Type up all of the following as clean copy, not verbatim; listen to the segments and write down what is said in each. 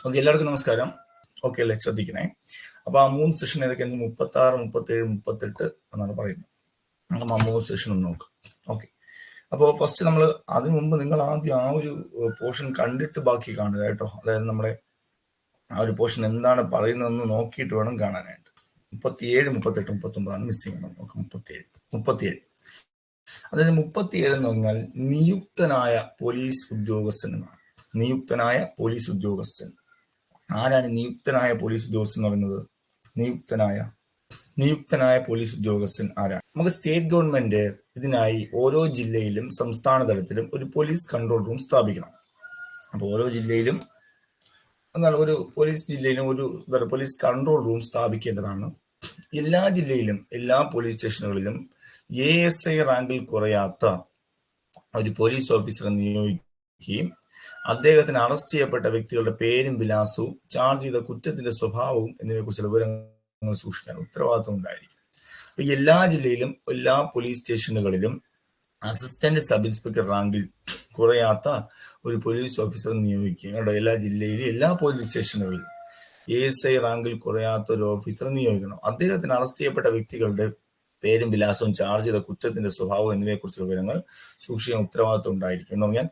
Okay, എല്ലാവർക്കും നമസ്കാരം. Okay അല്ലേ? ശ്രദ്ധിക്കണേ. അപ്പോൾ ആ 3 സെഷൻ ഏതൊക്കെയാണ്? 36, 37, 38 എന്നാണ് പറയുന്നത്. നമുക്ക് ആ 3 സെഷൻ ഒന്ന് നോക്കാം. ഓക്കെ, അപ്പോൾ ഫസ്റ്റ് നമ്മൾ അതിനു മുമ്പ് നിങ്ങൾ ആദ്യം ആ ഒരു പോർഷൻ കണ്ടിട്ട് ബാക്കി കാണുക കേട്ടോ. അതായത് നമ്മുടെ ആ ഒരു പോർഷൻ എന്താണ് പറയുന്നതെന്ന് നോക്കിയിട്ട് വേണം കാണാനായിട്ട്. 37, 38, 39 മിസ്സിംഗ്. നമുക്ക് 37. അതായത് 37 എന്ന് പറഞ്ഞാൽ നിയുക്തനായ പോലീസ് ഉദ്യോഗസ്ഥൻ എന്നാണ്. നിയുക്തനായ പോലീസ് ഉദ്യോഗസ്ഥൻ. ആരാണ് നിയുക്തനായ പോലീസ് ഉദ്യോഗസ്ഥൻ എന്ന് പറയുന്നത്? നിയുക്തനായ പോലീസ് ഉദ്യോഗസ്ഥൻ ആരാണ്? നമുക്ക് സ്റ്റേറ്റ് ഗവൺമെന്റ് ഇതിനായി ഓരോ ജില്ലയിലും സംസ്ഥാന തലത്തിലും ഒരു പോലീസ് കൺട്രോൾ റൂം സ്ഥാപിക്കണം. അപ്പോൾ ഓരോ ജില്ലയിലും ഒരു പോലീസ് കൺട്രോൾ റൂം സ്ഥാപിക്കേണ്ടതാണ്. എല്ലാ ജില്ലയിലും എല്ലാ പോലീസ് സ്റ്റേഷനുകളിലും ASI റാങ്കിൽ കുറയാത്ത ഒരു പോലീസ് ഓഫീസറെ നിയോഗിക്കുകയും അദ്ദേഹത്തിന് അറസ്റ്റ് ചെയ്യപ്പെട്ട വ്യക്തികളുടെ പേരും വിലാസവും ചാർജ് ചെയ്ത കുറ്റത്തിന്റെ സ്വഭാവവും എന്നിവയെക്കുറിച്ചുള്ള വിവരങ്ങൾ സൂക്ഷിക്കാൻ ഉത്തരവാദിത്വം ഉണ്ടായിരിക്കും. എല്ലാ ജില്ലയിലും എല്ലാ പോലീസ് സ്റ്റേഷനുകളിലും അസിസ്റ്റന്റ് സബ് ഇൻസ്പെക്ടർ റാങ്കിൽ കുറയാത്ത ഒരു പോലീസ് ഓഫീസറെ നിയോഗിക്കുക. എല്ലാ ജില്ലയിലും എല്ലാ പോലീസ് സ്റ്റേഷനുകളിലും ASI റാങ്കിൽ കുറയാത്ത ഒരു ഓഫീസറെ നിയോഗിക്കണം. അദ്ദേഹത്തിന് അറസ്റ്റ് ചെയ്യപ്പെട്ട വ്യക്തികളുടെ പേരും വിലാസവും ചാർജ് ചെയ്ത കുറ്റത്തിന്റെ സ്വഭാവം എന്നിവയെക്കുറിച്ചുള്ള വിവരങ്ങൾ സൂക്ഷിക്കാൻ ഉത്തരവാദിത്വം ഉണ്ടായിരിക്കും. എന്ന് പറഞ്ഞാൽ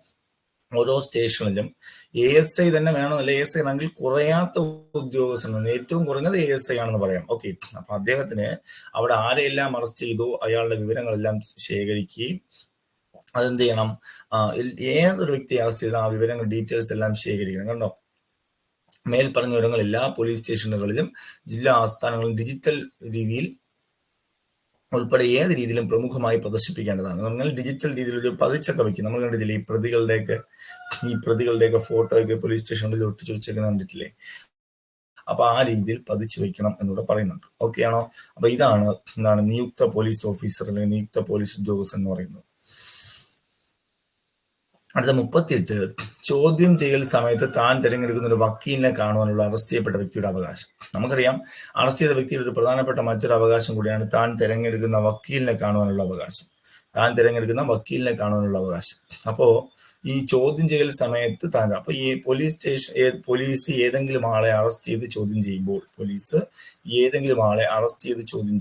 ഓരോ സ്റ്റേഷനിലും ASI തന്നെ വേണമെന്നല്ല, ASI റാങ്കിൽ കുറയാത്ത ഉദ്യോഗസ്ഥനാണ്. ഏറ്റവും കുറഞ്ഞത് ASI ആണെന്ന് പറയാം. ഓക്കെ, അപ്പൊ അദ്ദേഹത്തിന് അവിടെ ആരെല്ലാം അറസ്റ്റ് ചെയ്തു അയാളുടെ വിവരങ്ങളെല്ലാം ശേഖരിക്കുകയും അതെന്ത് ചെയ്യണം? ഏതൊരു വ്യക്തി അറസ്റ്റ് ചെയ്ത ആ വിവരങ്ങൾ ഡീറ്റെയിൽസ് എല്ലാം ശേഖരിക്കണം. കണ്ടോ? മേൽ പറഞ്ഞ വിവരങ്ങൾ എല്ലാ പോലീസ് സ്റ്റേഷനുകളിലും ജില്ലാ ആസ്ഥാനങ്ങളിലും ഡിജിറ്റൽ രീതിയിൽ ഉൾപ്പെടെ ഏത് രീതിയിലും പ്രമുഖമായി പ്രദർശിപ്പിക്കേണ്ടതാണ്. നമ്മൾ ഡിജിറ്റൽ രീതിയിൽ ഒരു പതിച്ചൊക്കെ വയ്ക്കും. നമ്മൾ കണ്ടിട്ടില്ലേ ഈ പ്രതികളുടെയൊക്കെ ഫോട്ടോയൊക്കെ പോലീസ് സ്റ്റേഷനിൽ ഒട്ടിച്ചു വെച്ചേക്കുന്ന കണ്ടിട്ടില്ലേ? അപ്പൊ ആ രീതിയിൽ പതിച്ചു വെക്കണം എന്നിവിടെ പറയുന്നുണ്ട്. ഓക്കെ ആണോ? അപ്പൊ എന്താണ് നിയുക്ത പോലീസ് ഓഫീസർ അല്ലെങ്കിൽ നിയുക്ത പോലീസ് ഉദ്യോഗസ്ഥൻ എന്ന് പറയുന്നത്. അടുത്ത 38, ചോദ്യം ചെയ്യൽ സമയത്ത് താൻ തിരഞ്ഞെടുക്കുന്ന ഒരു വക്കീലിനെ കാണുവാനുള്ള അറസ്റ്റ് ചെയ്യപ്പെട്ട വ്യക്തിയുടെ അവകാശം. നമുക്കറിയാം, അറസ്റ്റ് ചെയ്ത വ്യക്തിയുടെ ഒരു പ്രധാനപ്പെട്ട മറ്റൊരു അവകാശം കൂടിയാണ് താൻ തിരഞ്ഞെടുക്കുന്ന വക്കീലിനെ കാണുവാനുള്ള അവകാശം. അപ്പോ ഈ ചോദ്യം ചെയ്യൽ സമയത്ത് അപ്പൊ ഈ പോലീസ് ഏതെങ്കിലും ആളെ അറസ്റ്റ് ചെയ്ത് ചോദ്യം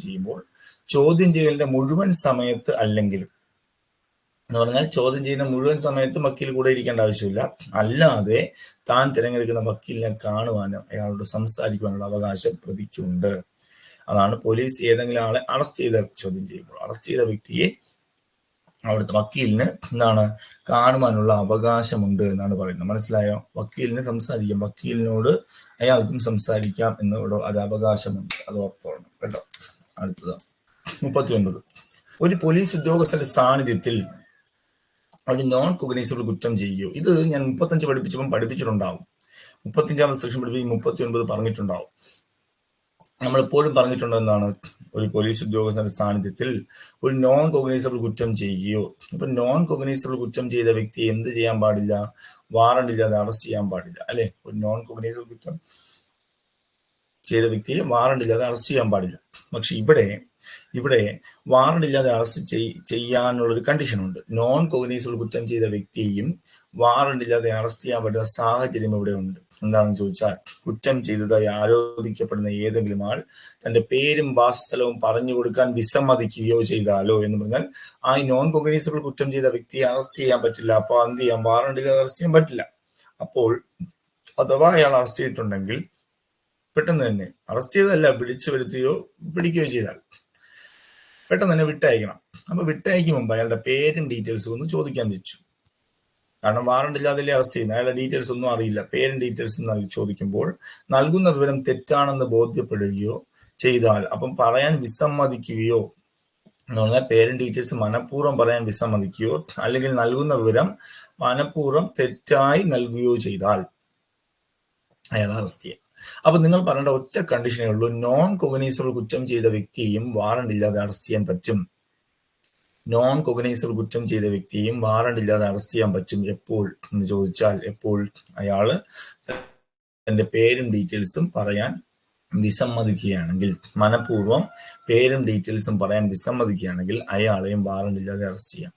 ചെയ്യുമ്പോൾ ചോദ്യം ചെയ്യലിന്റെ മുഴുവൻ സമയത്ത് അല്ലെങ്കിലും, എന്ന് പറഞ്ഞാൽ ചോദ്യം ചെയ്യുന്ന മുഴുവൻ സമയത്തും വക്കീൽ കൂടെ ഇരിക്കേണ്ട ആവശ്യമില്ല. അല്ലാതെ താൻ തിരഞ്ഞെടുക്കുന്ന വക്കീലിനെ കാണുവാനും അയാളോട് സംസാരിക്കുവാനുള്ള അവകാശം പ്രതിക്കുണ്ട്. അതാണ് പോലീസ് ഏതെങ്കിലും ആളെ ചോദ്യം ചെയ്യുമ്പോൾ അറസ്റ്റ് ചെയ്ത വ്യക്തിയെ അവിടുത്തെ വക്കീലിന് കാണുവാനുള്ള അവകാശമുണ്ട് എന്നാണ് പറയുന്നത്. മനസ്സിലായോ? വക്കീലിന് സംസാരിക്കാം, വക്കീലിനോട് അയാൾക്കും സംസാരിക്കാം എന്നോട് ഒരു അവകാശമുണ്ട്. അത് ഓർത്തോളണം കേട്ടോ. അടുത്തത് 39, ഒരു പോലീസ് ഉദ്യോഗസ്ഥന്റെ സാന്നിധ്യത്തിൽ ഒരു നോൺ കോഗ്നൈസബിൾ കുറ്റം ചെയ്യുകയോ. ഇത് ഞാൻ 35 പഠിപ്പിച്ചിട്ടുണ്ടാവും. 35ാമത്തെ സെക്ഷൻ 39 പറഞ്ഞിട്ടുണ്ടാവും. നമ്മളെപ്പോഴും പറഞ്ഞിട്ടുണ്ട് എന്താണ്? ഒരു പോലീസ് ഉദ്യോഗസ്ഥന്റെ സാന്നിധ്യത്തിൽ ഒരു നോൺ കോഗ്നൈസബിൾ കുറ്റം ചെയ്യുകയോ. ഇപ്പൊ നോൺ കോഗ്നൈസബിൾ കുറ്റം ചെയ്ത വ്യക്തിയെ എന്ത് ചെയ്യാൻ പാടില്ല? വാറണ്ട് ഇല്ലാതെ അറസ്റ്റ് ചെയ്യാൻ പാടില്ല, അല്ലെ? ഒരു നോൺ കോഗ്നൈസബിൾ കുറ്റം ചെയ്ത വ്യക്തിയെ വാറണ്ട് ഇല്ലാതെ അറസ്റ്റ് ചെയ്യാൻ പാടില്ല. പക്ഷെ ഇവിടെ വാറണ്ട് ഇല്ലാതെ അറസ്റ്റ് ചെയ്യാനുള്ളൊരു കണ്ടീഷൻ ഉണ്ട്. നോൺ കോഗ്നൈസബിൾ കുറ്റം ചെയ്ത വ്യക്തിയെയും വാറണ്ട് ഇല്ലാതെ അറസ്റ്റ് ചെയ്യാൻ പറ്റുന്ന സാഹചര്യം ഇവിടെ ഉണ്ട്. എന്താണെന്ന് ചോദിച്ചാൽ, കുറ്റം ചെയ്തതായി ആരോപിക്കപ്പെടുന്ന ഏതെങ്കിലും ആൾ തന്റെ പേരും വാസസ്ഥലവും പറഞ്ഞു കൊടുക്കാൻ വിസമ്മതിക്കുകയോ ചെയ്താലോ എന്ന് പറഞ്ഞാൽ ആ നോൺ കോഗ്നൈസബിൾ കുറ്റം ചെയ്ത വ്യക്തിയെ അറസ്റ്റ് ചെയ്യാൻ പറ്റില്ല. അപ്പോൾ എന്ത് ചെയ്യാം? വാറണ്ട് ഇല്ലാതെ അറസ്റ്റ് ചെയ്യാൻ പറ്റില്ല. അപ്പോൾ അഥവാ അയാൾ അറസ്റ്റ് ചെയ്തിട്ടുണ്ടെങ്കിൽ പെട്ടെന്ന് തന്നെ, അറസ്റ്റ് ചെയ്തതല്ല, പിടിച്ചു വരുത്തുകയോ പിടിക്കുകയോ ചെയ്താൽ പെട്ടെന്ന് തന്നെ വിട്ടയക്കണം. അപ്പൊ വിട്ടയക്കും മുമ്പ് അയാളുടെ പേരും ഡീറ്റെയിൽസും ഒന്ന് ചോദിക്കാൻ വെച്ചു. കാരണം വാറണ്ട് ഇല്ലാതെ അറസ്റ്റ് ചെയ്യുന്നത്, അയാളുടെ ഡീറ്റെയിൽസ് ഒന്നും അറിയില്ല. പേരും ഡീറ്റെയിൽസും ചോദിക്കുമ്പോൾ നൽകുന്ന വിവരം തെറ്റാണെന്ന് ബോധ്യപ്പെടുകയോ ചെയ്താൽ, അപ്പം പറയാൻ വിസമ്മതിക്കുകയോ എന്ന് പറഞ്ഞാൽ പേരും ഡീറ്റെയിൽസ് മനഃപൂർവ്വം പറയാൻ വിസമ്മതിക്കുകയോ അല്ലെങ്കിൽ നൽകുന്ന വിവരം മനഃപൂർവ്വം തെറ്റായി നൽകുകയോ ചെയ്താൽ അയാൾ അറസ്റ്റ് ചെയ്യാം. അപ്പൊ നിങ്ങൾ പറയേണ്ട ഒറ്റ കണ്ടീഷനേ ഉള്ളൂ: നോൺ കോഗ്നൈസബിൾ കുറ്റം ചെയ്ത വ്യക്തിയെയും വാറണ്ട് ഇല്ലാതെ അറസ്റ്റ് ചെയ്യാൻ പറ്റും. നോൺ കോഗ്നൈസബിൾ കുറ്റം ചെയ്ത വ്യക്തിയെയും വാറണ്ട് ഇല്ലാതെ അറസ്റ്റ് ചെയ്യാൻ പറ്റും. എപ്പോൾ എന്ന് ചോദിച്ചാൽ, എപ്പോൾ അയാള് തന്റെ പേരും ഡീറ്റെയിൽസും പറയാൻ വിസമ്മതിക്കുകയാണെങ്കിൽ, മനഃപൂർവ്വം പേരും ഡീറ്റെയിൽസും പറയാൻ വിസമ്മതിക്കുകയാണെങ്കിൽ അയാളെയും വാറണ്ട് ഇല്ലാതെ അറസ്റ്റ് ചെയ്യാം.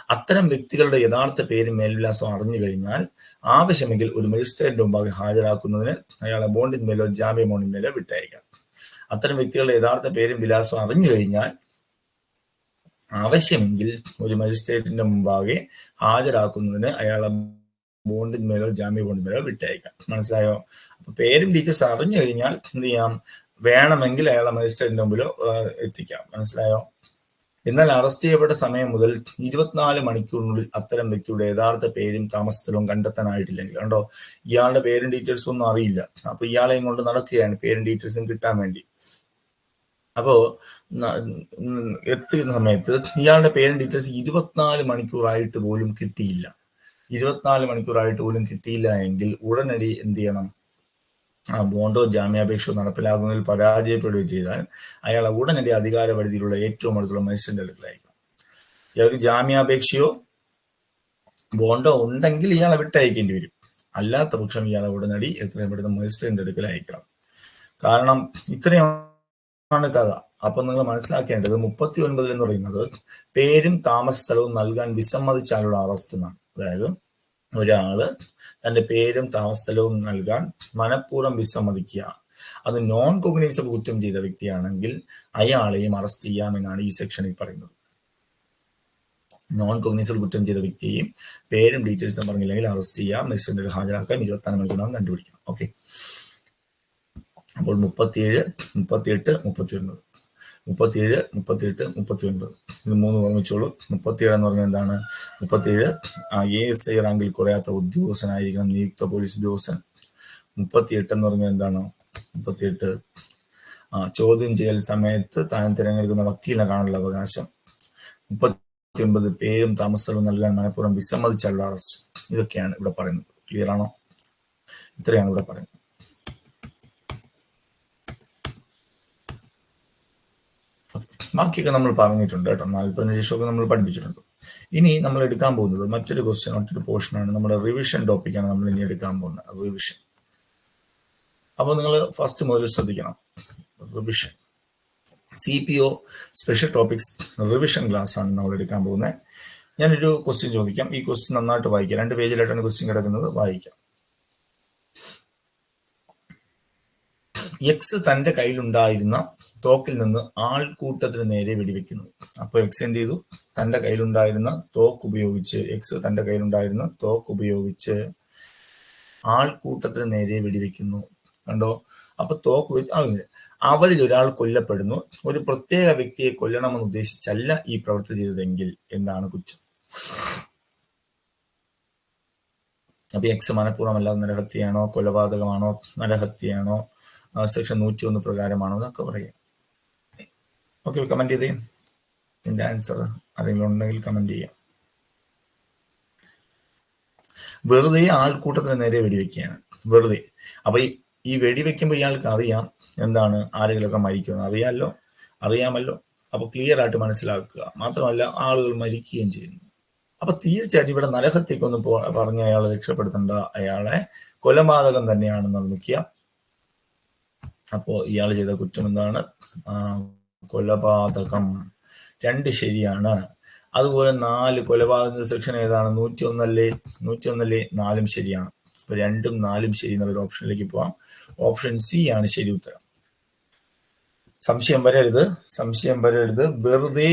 അത്തരം വ്യക്തികളുടെ യഥാർത്ഥ പേരും മേൽവിലാസവും അറിഞ്ഞു കഴിഞ്ഞാൽ ആവശ്യമെങ്കിൽ ഒരു മജിസ്ട്രേറ്റിന്റെ മുമ്പാകെ ഹാജരാക്കുന്നതിന് അയാളെ ബോണ്ടിന്മേലോ ജാമ്യ ബോണ്ടിന്മേലോ വിട്ടയക്കാം. അത്തരം വ്യക്തികളുടെ യഥാർത്ഥ പേരും വിലാസവും അറിഞ്ഞു കഴിഞ്ഞാൽ ആവശ്യമെങ്കിൽ ഒരു മജിസ്ട്രേറ്റിന്റെ മുമ്പാകെ ഹാജരാക്കുന്നതിന് അയാളെ ബോണ്ടിന്മേലോ ജാമ്യ ബോണ്ടിന്മേലോ വിട്ടയക്കാം. മനസ്സിലായോ? അപ്പൊ പേരും ഡീറ്റെയിൽസ് അറിഞ്ഞു കഴിഞ്ഞാൽ എന്ത് ചെയ്യാം? വേണമെങ്കിൽ അയാളെ മജിസ്ട്രേറ്റിന്റെ മുമ്പിലോ എത്തിക്കാം. മനസ്സിലായോ? എന്നാൽ അറസ്റ്റ് ചെയ്യപ്പെട്ട സമയം മുതൽ 24 മണിക്കൂറിനുള്ളിൽ അത്തരം വ്യക്തിയുടെ യഥാർത്ഥ പേരും താമസസ്ഥലവും കണ്ടെത്താനായിട്ടില്ലെങ്കിൽ, കണ്ടോ, ഇയാളുടെ പേരും ഡീറ്റെയിൽസും ഒന്നും അറിയില്ല. അപ്പൊ ഇയാളെയും കൊണ്ട് നടക്കുകയാണ് പേരും ഡീറ്റെയിൽസും കിട്ടാൻ വേണ്ടി. അപ്പോ എത്തുന്ന സമയത്ത് ഇയാളുടെ പേരും ഡീറ്റെയിൽസ് 24 മണിക്കൂറായിട്ട് പോലും കിട്ടിയില്ല. 24 മണിക്കൂറായിട്ട് പോലും കിട്ടിയില്ല എങ്കിൽ ഉടനടി എന്ത് ചെയ്യണം? ബോണ്ടോ ജാമ്യാപേക്ഷയോ നടപ്പിലാക്കുന്നതിൽ പരാജയപ്പെടുകയോ ചെയ്താൽ അയാളെ ഉടനടി അധികാര പരിധിയിലുള്ള ഏറ്റവും അടുത്തുള്ള മജിസ്ട്രേറ്റിന്റെ അടുക്കൽ അയക്കണം. ഇയാൾക്ക് ജാമ്യാപേക്ഷയോ ബോണ്ടോ ഉണ്ടെങ്കിൽ ഇയാളെ വിട്ടയക്കേണ്ടി വരും. അല്ലാത്ത പക്ഷം ഇയാളെ ഉടനടി എത്രയും പെട്ടെന്ന് മജിസ്ട്രേറ്റിന്റെ അടുക്കൽ അയക്കണം. കാരണം ഇത്രയാണ് കഥ. അപ്പൊ നിങ്ങൾ മനസ്സിലാക്കേണ്ടത് 39 എന്ന് പറയുന്നത് പേരും താമസ സ്ഥലവും നൽകാൻ വിസമ്മതിച്ചാലുള്ള അറസ്റ്റ് എന്നാണ്. അതായത് ഒരാള് തന്റെ പേരും താമസ സ്ഥലവും നൽകാൻ മനഃപൂർവ്വം വിസമ്മതിക്കുക, അത് നോൺ കോഗ്നൈസബിൾ കുറ്റം ചെയ്ത വ്യക്തിയാണെങ്കിൽ അയാളെയും അറസ്റ്റ് ചെയ്യാമെന്നാണ് ഈ സെക്ഷനിൽ പറയുന്നത്. നോൺ കോഗ്നൈസബിൾ കുറ്റം ചെയ്ത വ്യക്തിയെയും പേരും ഡീറ്റെയിൽസും പറഞ്ഞില്ലെങ്കിൽ അറസ്റ്റ് ചെയ്യാം, മജിസ്ട്രേറ്റിൽ ഹാജരാക്കാൻ 24 മണിക്കൂറിനകം കണ്ടുപിടിക്കണം. ഓക്കെ. അപ്പോൾ 37, 38, 39. 37, 38, 39 ഇത് 3 ഓർമ്മിച്ചോളൂ. 37 എന്ന് പറഞ്ഞാൽ എന്താണ്? 37 ASI റാങ്കിൽ കുറയാത്ത ഉദ്യോഗസ്ഥനായിരിക്കണം, നിയുക്ത പോലീസ് ഉദ്യോഗസ്ഥൻ. 38 എന്ന് പറഞ്ഞാൽ എന്താണ്? 38 ചോദ്യം ചെയ്യൽ സമയത്ത് താൻ തിരഞ്ഞെടുക്കുന്ന വക്കീലിനെ കാണാനുള്ള അവകാശം. 39 പേരും താമസവും നൽകാൻ മനഃപൂർവ്വം വിസമ്മതിച്ചുള്ള അറസ്റ്റ്. ഇതൊക്കെയാണ് ഇവിടെ പറയുന്നത്. ക്ലിയർ ആണോ? ഇത്രയാണ് ഇവിടെ പറയുന്നത്. ബാക്കിയൊക്കെ നമ്മൾ പറഞ്ഞിട്ടുണ്ട് കേട്ടോ. 45 ശേഷമൊക്കെ നമ്മൾ പഠിപ്പിച്ചിട്ടുണ്ട്. ഇനി നമ്മൾ എടുക്കാൻ പോകുന്നത് മറ്റൊരു ക്വസ്റ്റ്യൻ, മറ്റൊരു പോർഷനാണ്. നമ്മുടെ റിവിഷൻ ടോപ്പിക്കാണ് നമ്മൾ ഇനി എടുക്കാൻ പോകുന്നത്. റിവിഷൻ. അപ്പോൾ നിങ്ങൾ ഫസ്റ്റ് മുതൽ ശ്രദ്ധിക്കണം. Revision CPO special topics revision class ആണ് നമ്മൾ എടുക്കാൻ പോകുന്നത്. ഞാനൊരു ക്വസ്റ്റ്യൻ ചോദിക്കാം. ഈ ക്വസ്റ്റ്യൻ നന്നായിട്ട് വായിക്കാം. 2 പേജിലായിട്ടാണ് ക്വസ്റ്റ്യൻ കിടക്കുന്നത്. വായിക്കാം. എക്സ് തന്റെ കയ്യിലുണ്ടായിരുന്ന തോക്കിൽ നിന്ന് ആൾക്കൂട്ടത്തിന് നേരെ വെടിവെക്കുന്നു. അപ്പൊ എക്സ് എന്ത് ചെയ്തു? തന്റെ കയ്യിലുണ്ടായിരുന്ന തോക്ക് ഉപയോഗിച്ച് ആൾക്കൂട്ടത്തിന് നേരെ വെടിവെക്കുന്നു. കണ്ടോ? അപ്പൊ തോക്ക് അവരിൽ ഒരാൾ കൊല്ലപ്പെടുന്നു. ഒരു പ്രത്യേക വ്യക്തിയെ കൊല്ലണമെന്ന് ഉദ്ദേശിച്ചല്ല ഈ പ്രവൃത്തി ചെയ്തതെങ്കിൽ എന്താണ് കുറ്റം? അപ്പൊ എക്സ് മനഃപൂർവ്വമല്ലാതെ നരഹത്യയാണോ, കൊലപാതകമാണോ, നരഹത്യയാണോ, സെക്ഷൻ 101 പ്രകാരമാണോ എന്നൊക്കെ പറയാം. ഓക്കെ, കമന്റ് ചെയ്തേ. ഇതിന്റെ ആൻസർ ആരെങ്കിലും ഉണ്ടെങ്കിൽ കമന്റ് ചെയ്യാം. വെറുതെ ആൾക്കൂട്ടത്തിന് നേരെ വെടിവെക്കുകയാണ്. വെറുതെ. അപ്പൊ ഈ വെടിവെക്കുമ്പോൾ ഇയാൾക്ക് അറിയാം എന്താണ്, ആരെങ്കിലുമൊക്കെ മരിക്കുമെന്ന് അറിയാമല്ലോ. അപ്പൊ ക്ലിയർ ആയിട്ട് മനസ്സിലാക്കുക. മാത്രമല്ല ആളുകൾ മരിക്കുകയും ചെയ്യുന്നു. അപ്പൊ തീർച്ചയായിട്ടും ഇവിടെ നരഹത്യക്കൊന്നും പറഞ്ഞ് അയാളെ രക്ഷപ്പെടുത്തേണ്ട, അയാളെ കൊലപാതകം തന്നെയാണ് നിർമ്മിക്കുക. അപ്പോ ഇയാൾ ചെയ്ത കുറ്റം എന്താണ്? കൊലപാതകം. 2 ശരിയാണ്. അതുപോലെ 4 കൊലപാതക സെക്ഷൻ ഏതാണ്? 101 4 ശരിയാണ്. അപ്പൊ 2ഉം 4ഉം ശരി എന്നുള്ള ഓപ്ഷനിലേക്ക് പോവാം. ഓപ്ഷൻ സി ആണ് ശരി ഉത്തരം. സംശയം വരരുത്. വെറുതെ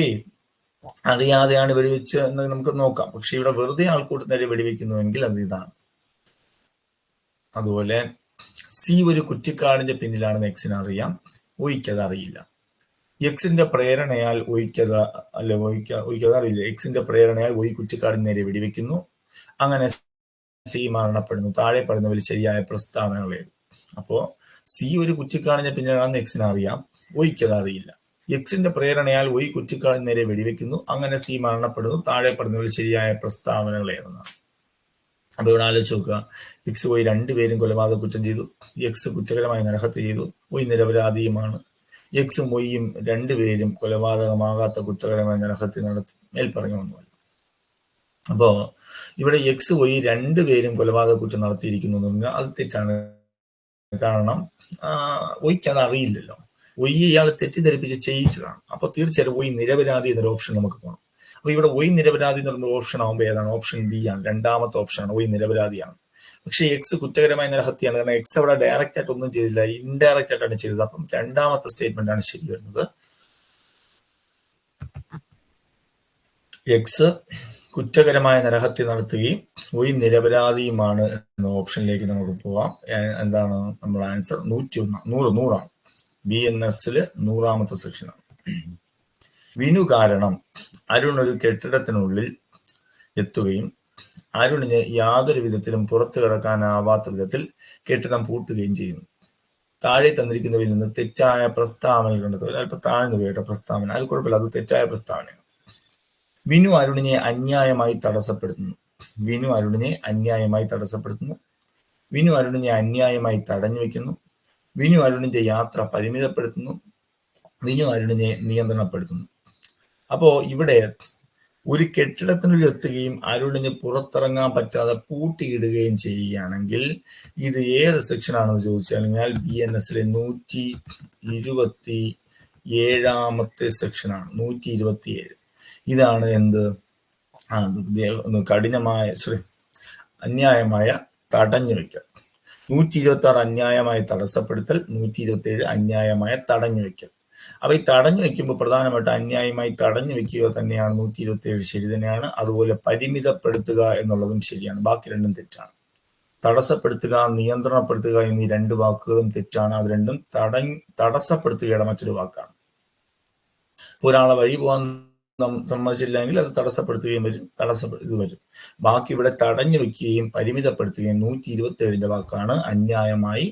അറിയാതെയാണ് വെടിവെച്ച് എന്ന് നമുക്ക് നോക്കാം. പക്ഷെ ഇവിടെ വെറുതെ ആൾക്കൂട്ടത്തിനെ വെടിവെക്കുന്നുവെങ്കിൽ അത് ഇതാണ്. അതുപോലെ സി ഒരു കുറ്റിക്കാടിന്റെ പിന്നിലാണെന്ന് എക്സിന് അറിയാം, ഒയ്ക്കത് അറിയില്ല. എക്സിന്റെ പ്രേരണയാൽ ഒയ്ക്കത് അറിയില്ല. എക്സിന്റെ പ്രേരണയാൽ ഒയ് കുറ്റിക്കാടിന് നേരെ വെടിവെക്കുന്നു. അങ്ങനെ സി മരണപ്പെടുന്നു. താഴെ പറയുന്നവരിൽ ശരിയായ പ്രസ്താവനകൾ എഴുതും. അപ്പോ സി ഒരു കുറ്റിക്കാടിന്റെ പിന്നിലാണെന്ന് എക്സിന് അറിയാം, ഒയ്ക്കത് അറിയില്ല. എക്സിന്റെ പ്രേരണയാൽ ഒയ് കുറ്റിക്കാടിന് നേരെ വെടിവെക്കുന്നു. അങ്ങനെ സി മരണപ്പെടുന്നു. താഴെ പറയുന്നവരിൽ ശരിയായ പ്രസ്താവനകൾ ഏതെന്നാണ്. അപ്പൊ ഇവിടെ ആലോചിച്ച് നോക്കുക. എക്സ് ഒയ് 2 പേരും കൊലപാതക കുറ്റം ചെയ്തു. എക്സ് കുറ്റകരമായി നരഹത്യ ചെയ്തു. ഒയ് നിരപരാധിയുമാണ്. എക്സും ഒയ്യും 2 പേരും കൊലപാതകമാകാത്ത കുറ്റകരമായ നരഹത്യ നടത്തി. മേൽപ്പറഞ്ഞ ഒന്നുമല്ല. അപ്പോ ഇവിടെ എക്സ് ഒയ് 2 പേരും കൊലപാതക കുറ്റം നടത്തിയിരിക്കുന്നു എന്ന് പറഞ്ഞാൽ അത് തെറ്റാണ്. കാരണം ഒയ്ക്ക് അത് അറിയില്ലല്ലോ. ഒയ് ഇയാൾ തെറ്റിദ്ധരിപ്പിച്ച് ചെയ്യിച്ചതാണ്. അപ്പൊ തീർച്ചയായിട്ടും ഒയ് നിരപരാധി എന്നൊരു ഓപ്ഷൻ നമുക്ക് പോകണം. അപ്പൊ ഇവിടെ ഒയ് നിരപരാധി എന്ന് പറയുമ്പോൾ ഓപ്ഷൻ ആകുമ്പോൾ ഏതാണ്? ഓപ്ഷൻ ബി ആണ്, രണ്ടാമത്തെ ഓപ്ഷനാണ്, ഒയ് നിരപരാധിയാണ്. പക്ഷെ എക്സ് കുറ്റകരമായ നരഹത്യയാണ്. കാരണം എക്സ് അവിടെ ഡയറക്റ്റ് ആയിട്ട് ഒന്നും ചെയ്തില്ല, ഇൻഡയറക്റ്റ് ആയിട്ടാണ് ചെയ്തത്. അപ്പം രണ്ടാമത്തെ സ്റ്റേറ്റ്മെന്റ് ആണ് ശരി വരുന്നത്. എക്സ് കുറ്റകരമായ നരഹത്യ നടത്തുകയും ഒയ് നിരപരാധിയുമാണ് എന്ന ഓപ്ഷനിലേക്ക് നമുക്ക് പോവാം. എന്താണ് നമ്മുടെ ആൻസർ? 100 BNS 100ാമത്തെ സെക്ഷനാണ്. വിനു കാരണം അരുൺ ഒരു കെട്ടിടത്തിനുള്ളിൽ എത്തുകയും അരുണിന് യാതൊരു വിധത്തിലും പുറത്തു കടക്കാനാവാത്ത വിധത്തിൽ കെട്ടിടം പൂട്ടുകയും ചെയ്യുന്നു. താഴെ തന്നിരിക്കുന്നവയിൽ നിന്ന് തെറ്റായ പ്രസ്താവന കണ്ടെത്തുക. അല്പം താഴ്ന്നു പോയിട്ട് പ്രസ്താവന, അത് കുഴപ്പമില്ല, അത് തെറ്റായ പ്രസ്താവനയാണ്. വിനു അരുണിനെ അന്യായമായി തടസ്സപ്പെടുത്തുന്നു. വിനു അരുണിനെ അന്യായമായി തടസ്സപ്പെടുത്തുന്നു. വിനു അരുണിനെ അന്യായമായി തടഞ്ഞു വെക്കുന്നു. വിനു അരുണിന്റെ യാത്ര പരിമിതപ്പെടുത്തുന്നു. വിനു അരുണിനെ നിയന്ത്രണപ്പെടുത്തുന്നു. അപ്പോ ഇവിടെ ഒരു കെട്ടിടത്തിനുള്ളിൽ എത്തുകയും അരുണിന് പുറത്തിറങ്ങാൻ പറ്റാതെ പൂട്ടിയിടുകയും ചെയ്യുകയാണെങ്കിൽ ഇത് ഏത് സെക്ഷൻ ആണെന്ന് ചോദിച്ചു കഴിഞ്ഞാൽ BNS 127ാമത്തെ സെക്ഷനാണ്. 127. ഇതാണ് എന്ത്? കഠിനമായ അന്യായമായ തടഞ്ഞു വയ്ക്കൽ. 126 അന്യായമായ തടസ്സപ്പെടുത്തൽ, 127 അന്യായമായ തടഞ്ഞു വയ്ക്കൽ. അപ്പൊ ഈ തടഞ്ഞു വെക്കുമ്പോൾ പ്രധാനമായിട്ട് അന്യായമായി തടഞ്ഞു വെക്കുക തന്നെയാണ് 127 ശരി തന്നെയാണ്. അതുപോലെ പരിമിതപ്പെടുത്തുക എന്നുള്ളതും ശരിയാണ്. ബാക്കി രണ്ടും തെറ്റാണ്. തടസ്സപ്പെടുത്തുക, നിയന്ത്രണപ്പെടുത്തുക എന്നീ രണ്ട് വാക്കുകളും തെറ്റാണ്. അത് രണ്ടും തടസ്സപ്പെടുത്തുകയുടെ മറ്റൊരു വാക്കാണ്. ഒരാളെ വഴി പോകാൻ സമ്മതിച്ചില്ലെങ്കിൽ അത് തടസ്സപ്പെടുത്തുകയും വരും, ഇത് വരും. ബാക്കി ഇവിടെ തടഞ്ഞു വെക്കുകയും പരിമിതപ്പെടുത്തുകയും 127ന്റെ വാക്കാണ്. അന്യായമായി